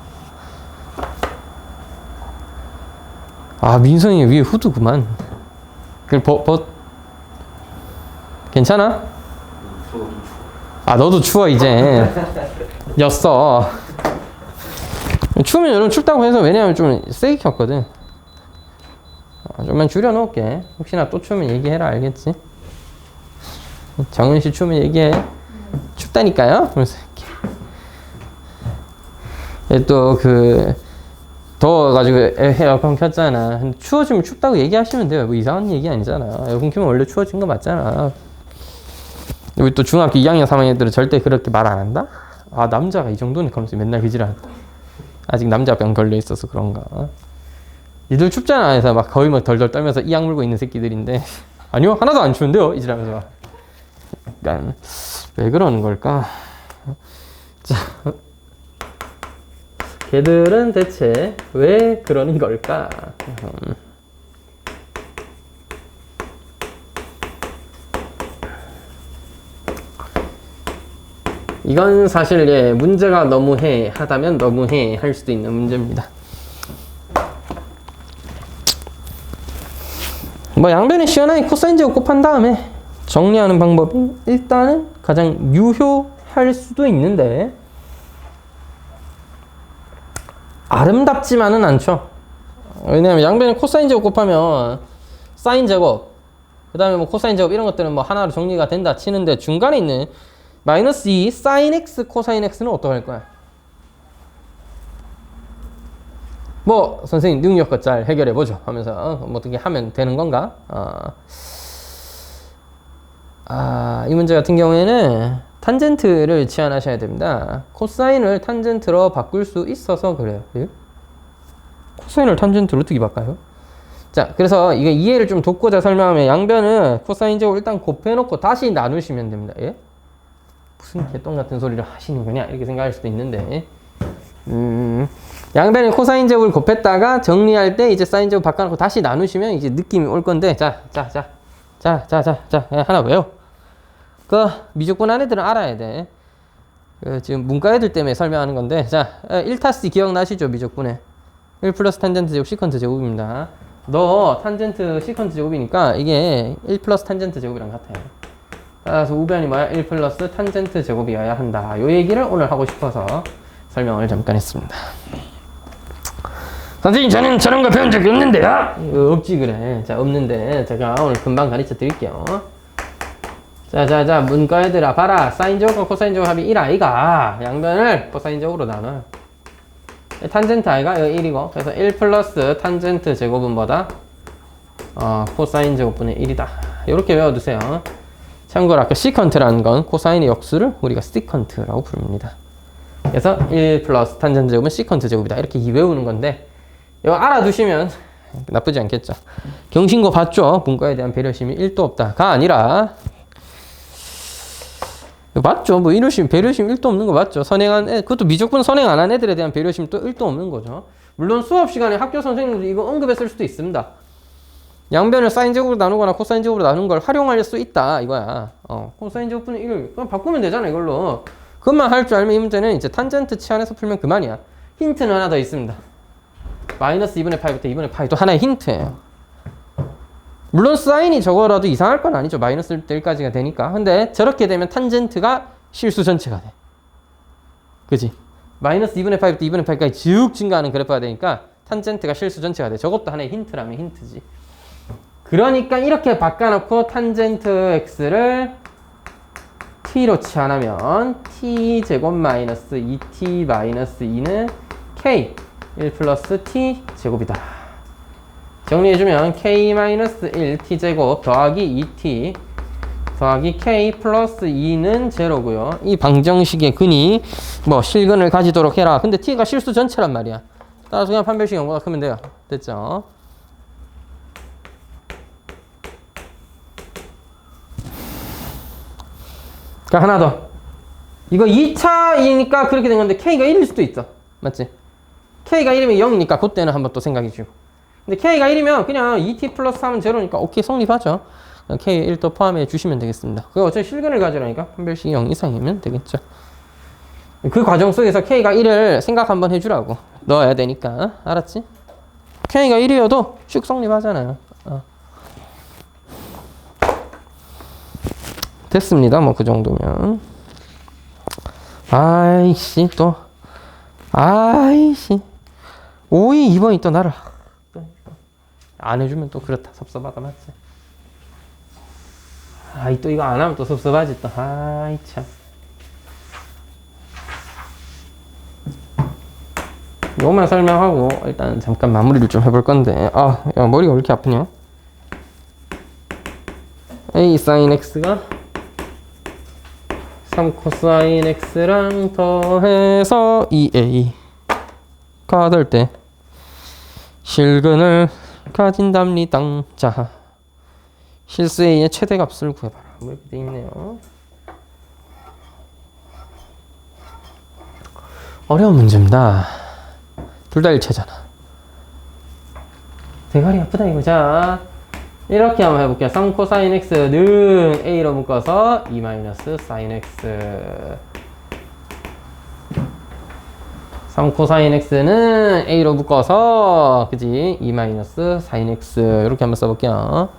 아, 민성이 위에 후드구만. 그걸 괜찮아? 아, 너도 추워 이제. 였어. 추우면 여러분 춥다고 해서 왜냐면 좀 세게 켰거든. 좀만 줄여놓을게. 혹시나 또 추우면 얘기해라. 알겠지? 정은 씨 추우면 얘기해. 춥다니까요? 그래서 또 더워가지고 에어컨 켰잖아. 추워지면 춥다고 얘기하시면 돼요. 뭐 이상한 얘기 아니잖아. 에어컨 켜면 원래 추워진 거 맞잖아. 우리 또 중학교 2학년 3학년 애들은 절대 그렇게 말 안 한다? 아, 남자가 이 정도는 하면서 맨날 그지랄한다. 아직 남자병 걸려 있어서 그런가. 니들 춥잖아 해서 막 거의 막 덜덜 떨면서 이악 물고 있는 새끼들인데 아니요 하나도 안 추운데요 이지랄하면서. 약간 왜 그러는 걸까? 자, 걔들은 대체 왜 그러는 걸까? 이건 사실 문제가 너무해 하다면 너무해 할 수도 있는 문제입니다. 뭐 양변에 시원하게 코사인 제곱 곱한 다음에 정리하는 방법이 일단은 가장 유효할 수도 있는데 아름답지만은 않죠. 왜냐면 양변에 코사인 제곱 곱하면 사인 제곱 그 다음에 뭐 코사인 제곱 이런 것들은 뭐 하나로 정리가 된다 치는데 중간에 있는 마이너스 2 사인 x 코사인 x는 어떡할 거야? 뭐 선생님 능력껏 잘 해결해 보죠 하면서 뭐 어떻게 하면 되는 건가? 이 문제 같은 경우에는 탄젠트를 치환하셔야 됩니다. 코사인을 탄젠트로 바꿀 수 있어서 그래요. 예? 코사인을 탄젠트로 어떻게 바꿔요? 자, 그래서 이게 이해를 좀 돕고자 설명하면 양변은 코사인 제곱 일단 곱해놓고 다시 나누시면 됩니다. 예? 무슨 개똥 같은 소리를 하시는 거냐 이렇게 생각할 수도 있는데 양변에 코사인 제곱을 곱했다가 정리할 때 이제 사인 제곱 바꿔놓고 다시 나누시면 이제 느낌이 올 건데 자 하나 외워. 그 미적분 안애들은 알아야 돼. 지금 문과 애들 때문에 설명하는 건데 자 1타스 기억나시죠? 미적분에 1 플러스 탄젠트 제곱 시컨트 제곱입니다. 너 탄젠트 시컨트 제곱이니까 이게 1 플러스 탄젠트 제곱이랑 같아요. 따라서 우변이 뭐야? 1 플러스 탄젠트 제곱이어야 한다. 요 얘기를 오늘 하고 싶어서 설명을 잠깐 했습니다. 선생님, 저는 저런 거 배운 적이 없는데요? 없지, 그래. 자, 없는데 제가 오늘 금방 가르쳐 드릴게요. 자, 문과 얘들아, 봐라. 사인 제곱과 코사인 제곱 합이 1 아이가. 양변을 코사인 제곱으로 나눠요. 탄젠트 아이가 1이고, 그래서 1 플러스 탄젠트 제곱은 뭐다? 코사인 제곱분의 1이다. 이렇게 외워두세요. 참고로 아까 시컨트라는 건 코사인의 역수를 우리가 시컨트라고 부릅니다. 그래서 1 플러스 탄젠트 제곱은 시컨트 제곱이다. 이렇게 외우는 건데, 이거 알아두시면 나쁘지 않겠죠. 경신고 봤죠? 문과에 대한 배려심이 1도 없다가 아니라, 맞죠? 뭐 이러심 배려심 1도 없는 거 맞죠? 선행한 애, 그것도 미적분 선행 안 한 애들에 대한 배려심 또 1도 없는 거죠. 물론 수업 시간에 학교 선생님도 이거 언급했을 수도 있습니다. 양변을 사인 제곱으로 나누거나 코사인 제곱으로 나눈 걸 활용할 수 있다 이거야. 코사인 제곱분의 1을 그럼 바꾸면 되잖아 이걸로. 그것만 할 줄 알면 이 문제는 이제 탄젠트 치환해서 풀면 그만이야. 힌트는 하나 더 있습니다. 마이너스 2분의 파이부터 2분의 파이 또 하나의 힌트예요. 물론 사인이 저거라도 이상할 건 아니죠. 마이너스 1까지가 되니까. 근데 저렇게 되면 탄젠트가 실수 전체가 돼. 그지? 마이너스 2분의 파이부터 2분의 파이까지 쭉 증가하는 그래프가 되니까 탄젠트가 실수 전체가 돼. 저것도 하나의 힌트라면 힌트지. 그러니까 이렇게 바꿔놓고 탄젠트 x를 t로 치환하면 t 제곱 마이너스 2t 마이너스 2는 k 1 플러스 t 제곱이다. 정리해주면 k 마이너스 1 t 제곱 더하기 2t 더하기 k 플러스 2는 제로고요. 이 방정식의 근이 뭐 실근을 가지도록 해라. 근데 t가 실수 전체란 말이야. 따라서 그냥 판별식 연고가 크면 돼요. 됐죠? 자, 하나 더. 이거 2차이니까 그렇게 된 건데 k가 1일 수도 있어. 맞지? k가 1이면 0이니까 그때는 한번 또 생각해 주고. 근데 k가 1이면 그냥 2t 플러스 3은 제로니까 오케이 성립하죠. k 1도 포함해 주시면 되겠습니다. 그거 어차피 실근을 가지라니까 판별식이 0 이상이면 되겠죠. 그 과정 속에서 k가 1을 생각 한번 해주라고. 넣어야 되니까. 알았지? k가 1이어도 쭉 성립하잖아요. 됐습니다. 뭐 그 정도면. 아이씨 또 아이씨 5위 2번이 또 나를 안 해주면 또 그렇다. 섭섭하다 맞지? 아이 또 이거 안 하면 또 섭섭하지 또. 아이 참. 요것만 설명하고 일단 잠깐 마무리를 좀 해볼 건데, 야 머리가 왜 이렇게 아프냐? a sin x가 3 코사인 x랑 더해서 2a가 될 때 실근을 가진답니다. 자, 실수 a의 최대값을 구해봐라. 뭐 이렇게 돼 있네요. 어려운 문제입니다. 둘 다 일체잖아. 대가리 아프다 이거. 자, 이렇게 한번 해볼게요. 3 코사인 x는 a로 묶어서 2 마이너스 사인 x. 3 코사인 x는 a로 묶어서 그지? 2 마이너스 사인 x. 이렇게 한번 써볼게요.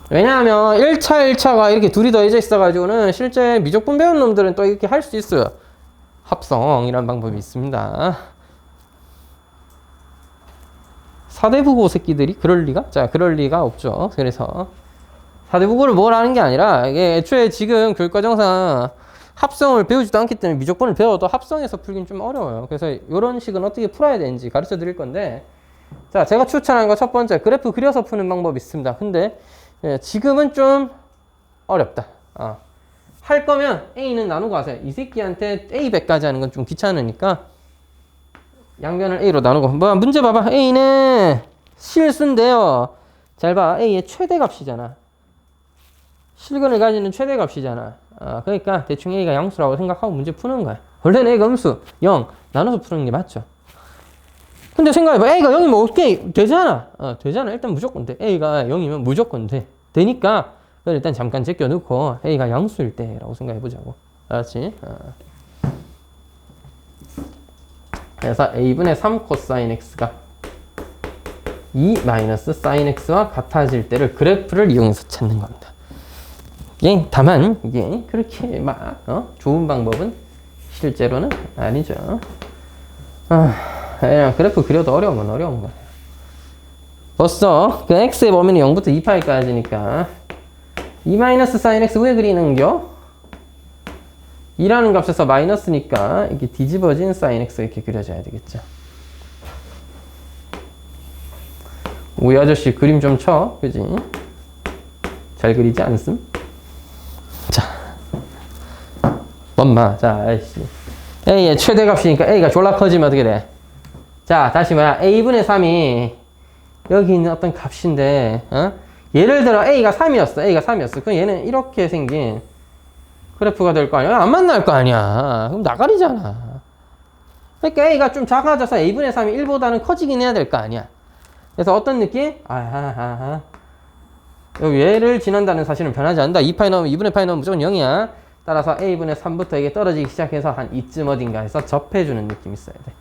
왜냐하면 1차가 이렇게 둘이 더해져 있어가지고는 실제 미적분 배운 놈들은 또 이렇게 할 수 있어요. 합성이라는 방법이 있습니다. 4대부고 새끼들이 그럴 리가? 자, 그럴 리가 없죠. 그래서 4대부고를 뭘 하는 게 아니라 이게 애초에 지금 교육과정상 합성을 배우지도 않기 때문에 미적분을 배워도 합성해서 풀긴 좀 어려워요. 그래서 이런 식은 어떻게 풀어야 되는지 가르쳐 드릴 건데, 자, 제가 추천하는 거 첫 번째 그래프 그려서 푸는 방법이 있습니다. 근데 지금은 좀 어렵다. 할 거면 A는 나누고 하세요. 이 새끼한테 A 100까지 하는 건 좀 귀찮으니까 양변을 A로 나누고. 뭐 문제 봐봐. A는 실수인데요. 잘 봐. A의 최대값이잖아. 실근을 가지는 최대값이잖아. 그러니까 대충 A가 양수라고 생각하고 문제 푸는 거야. 원래는 A가 음수 0 나눠서 푸는 게 맞죠. 근데 생각해봐. A가 0이면 오케이 되잖아. 되잖아. 일단 무조건 돼. A가 0이면 무조건 돼. 되니까 일단 잠깐 제껴 놓고 A가 양수일 때라고 생각해 보자고. 알았지? 그래서 A분의 3 코사인 X가 2 마이너스 사인 X와 같아질 때를 그래프를 이용해서 찾는 겁니다. 예, 다만 이게 그렇게 막 좋은 방법은 실제로는 아니죠. 그냥 그래프 그려도 어려운 건 어려운 거예요. 벌써 그 x의 범위는 0부터 2파이까지니까 2 sin x 왜 그리는겨? 2라는 값에서 마이너스니까 이렇게 뒤집어진 sin x 이렇게 그려져야 되겠죠. 우리 아저씨 그림 좀 쳐, 그지? 잘 그리지 않음? 자, 엄마, 자, 아이씨. A의 최대값이니까 A가 졸라 커지면 어떻게 돼? 자, 다시 뭐야? A분의 3이 여기 있는 어떤 값인데, 예를 들어 A가 3이었어. A가 3이었어. 그럼 얘는 이렇게 생긴 그래프가 될 거 아니야? 안 만날 거 아니야. 그럼 나가리잖아. 그러니까 A가 좀 작아져서 A분의 3이 1보다는 커지긴 해야 될 거 아니야. 그래서 어떤 느낌? 여기 얘를 지난다는 사실은 변하지 않는다. 2파이 넣으면 2분의 파이 넣으면 무조건 0이야. 따라서 A분의 3부터 이게 떨어지기 시작해서 한 이쯤 어딘가에서 접해주는 느낌이 있어야 돼.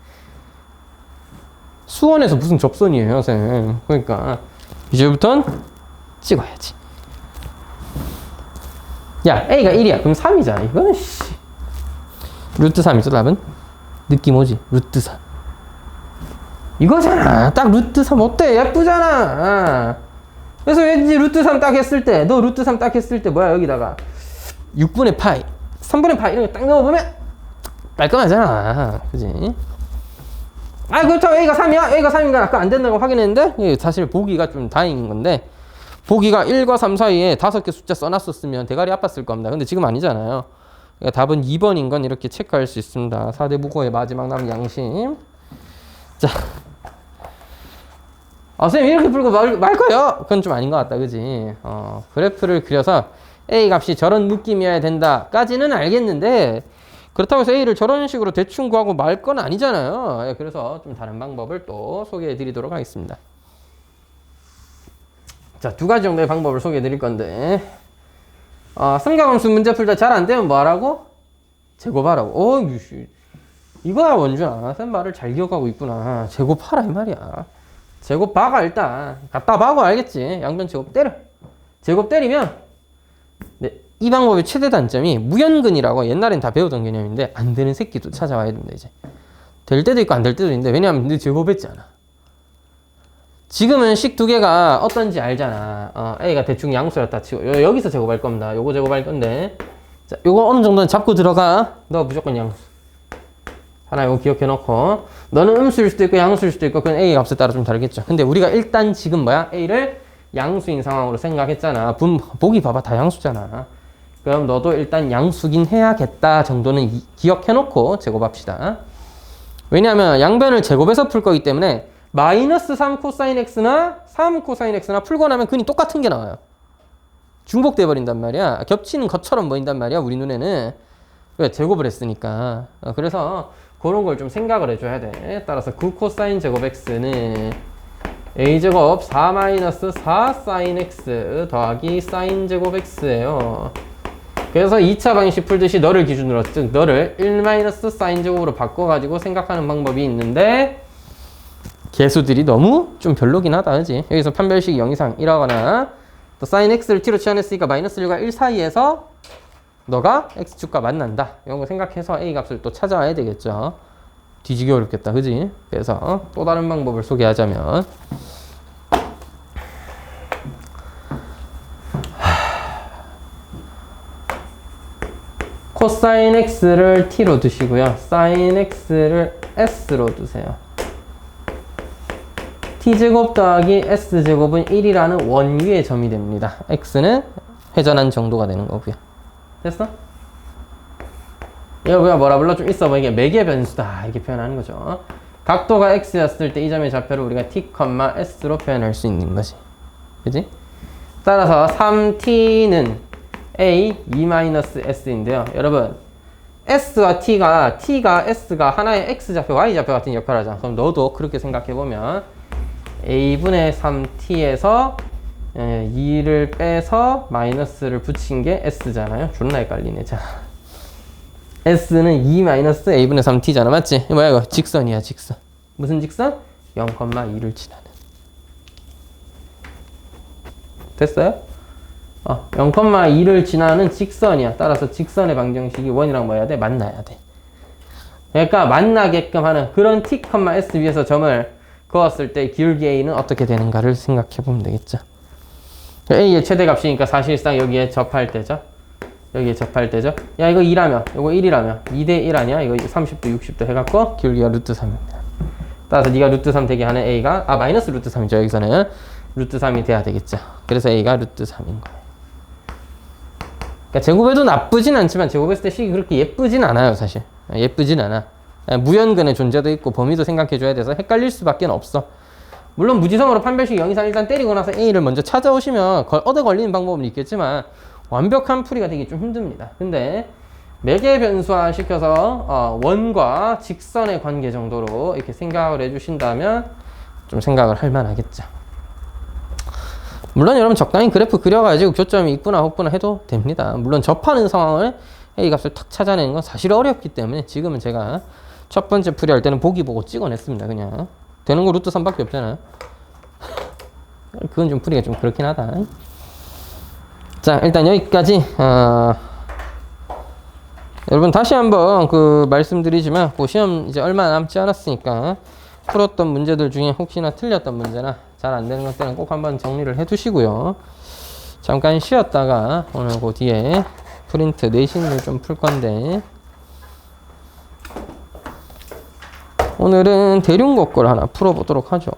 수원에서 무슨 접선이에요, 쌤. 그러니까 이제부터는 찍어야지. 야, A가 1이야. 그럼 3이잖아. 이거는 씨. 루트 3이죠, 답은? 느낌 오지? 루트 3. 이거잖아. 딱 루트 3 어때? 예쁘잖아. 그래서 왠지 루트 3 딱 했을 때, 너 루트 3 딱 했을 때 뭐야, 여기다가 6분의 파이, 3분의 파이 이런 거 딱 넣어보면 깔끔하잖아. 그지? 그렇다고 A가 3이야? A가 3인가? 아까 안 된다고 확인했는데, 사실 보기가 좀 다행인 건데, 보기가 1과 3 사이에 5개 숫자 써놨었으면 대가리 아팠을 겁니다. 근데 지금 아니잖아요. 그러니까 답은 2번인 건 이렇게 체크할 수 있습니다. 4대 국어의 마지막 남은 양심. 자. 선생님 이렇게 풀고 말 거예요? 그건 좀 아닌 것 같다, 그지? 그래프를 그려서 A 값이 저런 느낌이어야 된다 까지는 알겠는데, 그렇다고 해서 A를 저런 식으로 대충 구하고 말 건 아니잖아요. 그래서 좀 다른 방법을 또 소개해 드리도록 하겠습니다. 자, 2가지 정도의 방법을 소개해 드릴 건데, 삼각함수 문제 풀다 잘 안 되면 뭐 하라고? 제곱하라고. 이거야 원준아, 쌤 말을 잘 기억하고 있구나. 제곱하라 이 말이야. 제곱 박아. 일단 갖다 박아. 알겠지? 양변 제곱 때려. 제곱 때리면, 네, 이 방법의 최대 단점이 무연근이라고 옛날엔 다 배우던 개념인데, 안 되는 새끼도 찾아와야 됩니다. 이제 될 때도 있고 안 될 때도 있는데, 왜냐하면 너 제곱했잖아. 지금은 식 2개가 어떤지 알잖아. A가 대충 양수였다 치고 여기서 제곱할 겁니다. 요거 제곱할 건데, 자, 요거 어느 정도는 잡고 들어가. 너 무조건 양수 하나. 이거 기억해 놓고, 너는 음수일 수도 있고 양수일 수도 있고, 그건 A 값에 따라 좀 다르겠죠. 근데 우리가 일단 지금 뭐야? A를 양수인 상황으로 생각했잖아. 보기 봐봐, 다 양수잖아. 그럼 너도 일단 양수긴 해야겠다 정도는 기억해 놓고 제곱합시다. 왜냐하면 양변을 제곱해서 풀 거기 때문에 마이너스 3 코사인 x나 3 코사인 x나 풀고 나면 근이 똑같은 게 나와요. 중복돼 버린단 말이야. 겹치는 것처럼 보인단 말이야, 우리 눈에는. 왜? 제곱을 했으니까. 그래서 그런 걸 좀 생각을 해줘야 돼. 따라서 9 코사인 제곱 x는 a제곱 4 마이너스 4 사인 x 더하기 사인 제곱 x예요. 그래서 2차 방식 풀듯이 너를 기준으로, 즉 너를 1 마이너스 사인 제곱으로 바꿔가지고 생각하는 방법이 있는데, 개수들이 너무 좀 별로긴 하다, 그지? 여기서 판별식이 0 이상 1하거나, 또 사인 x를 t로 치환했으니까 마이너스 1과 1 사이에서 너가 x축과 만난다, 이런 거 생각해서 a 값을 또 찾아와야 되겠죠. 뒤지기 어렵겠다, 그지? 그래서 또 다른 방법을 소개하자면, 코사인 x를 t로 두시고요, 사인 x를 s로 두세요. t제곱 더하기 s제곱은 1이라는 원위의 점이 됩니다. x는 회전한 정도가 되는 거고요. 됐어? 이거 우리가 뭐라 불러? 좀 있어 보이게 매개 변수다, 이렇게 표현하는 거죠. 각도가 x였을 때 이 점의 좌표를 우리가 t, s로 표현할 수 있는 거지. 그지? 따라서 3t는 a 2-s인데요. 여러분, s와 t가 s가 하나의 x좌표, y좌표 같은 역할을 하잖아. 그럼 너도 그렇게 생각해보면 a분의 3t에서 2를 빼서 마이너스를 붙인 게 s잖아요. 존나 헷갈리네. 자, s는 2-a분의 3t잖아. 맞지? 뭐야 이거? 직선이야, 직선. 무슨 직선? 0,2를 지나는. 됐어요? 0,2를 지나는 직선이야. 따라서 직선의 방정식이 원이랑 뭐 해야 돼? 만나야 돼. 그러니까 만나게끔 하는 그런 t, s 위에서 점을 그었을 때 기울기 a는 어떻게 되는가를 생각해 보면 되겠죠. a의 최대값이니까 사실상 여기에 접할 때죠. 여기에 접할 때죠. 야, 이거 2라며, 이거 1이라며. 2대 1 아니야? 이거 30도, 60도 해갖고 기울기가 루트 3입니다. 따라서 네가 루트 3 되게 하는 a가, 마이너스 루트 3이죠. 여기서는 루트 3이 돼야 되겠죠. 그래서 a가 루트 3인 거예요. 그러니까 제곱해도 나쁘진 않지만 제곱했을 때 식이 그렇게 예쁘진 않아요, 사실. 예쁘진 않아. 무연근의 존재도 있고 범위도 생각해줘야 돼서 헷갈릴 수밖에 없어. 물론 무지성으로 판별식 0 이상 일단 때리고 나서 a를 먼저 찾아오시면 얻어 걸리는 방법은 있겠지만 완벽한 풀이가 되기 좀 힘듭니다. 근데 매개 변수화 시켜서 원과 직선의 관계 정도로 이렇게 생각을 해주신다면 좀 생각을 할 만하겠죠. 물론 여러분 적당히 그래프 그려가지고 교점이 있구나 없구나 해도 됩니다. 물론 접하는 상황을 A 값을 탁 찾아내는 건 사실 어렵기 때문에 지금은 제가 첫 번째 풀이할 때는 보기 보고 찍어냈습니다. 그냥 되는 거 루트 3밖에 없잖아요. 그건 좀 풀이가 좀 그렇긴 하다. 자, 일단 여기까지 여러분 다시 한번 말씀드리지만 시험 이제 얼마 남지 않았으니까 풀었던 문제들 중에 혹시나 틀렸던 문제나 잘 안 되는 것들은 꼭 한번 정리를 해 두시고요. 잠깐 쉬었다가 오늘 그 뒤에 프린트 내신을 좀 풀 건데 오늘은 대륙곡 걸 하나 풀어보도록 하죠.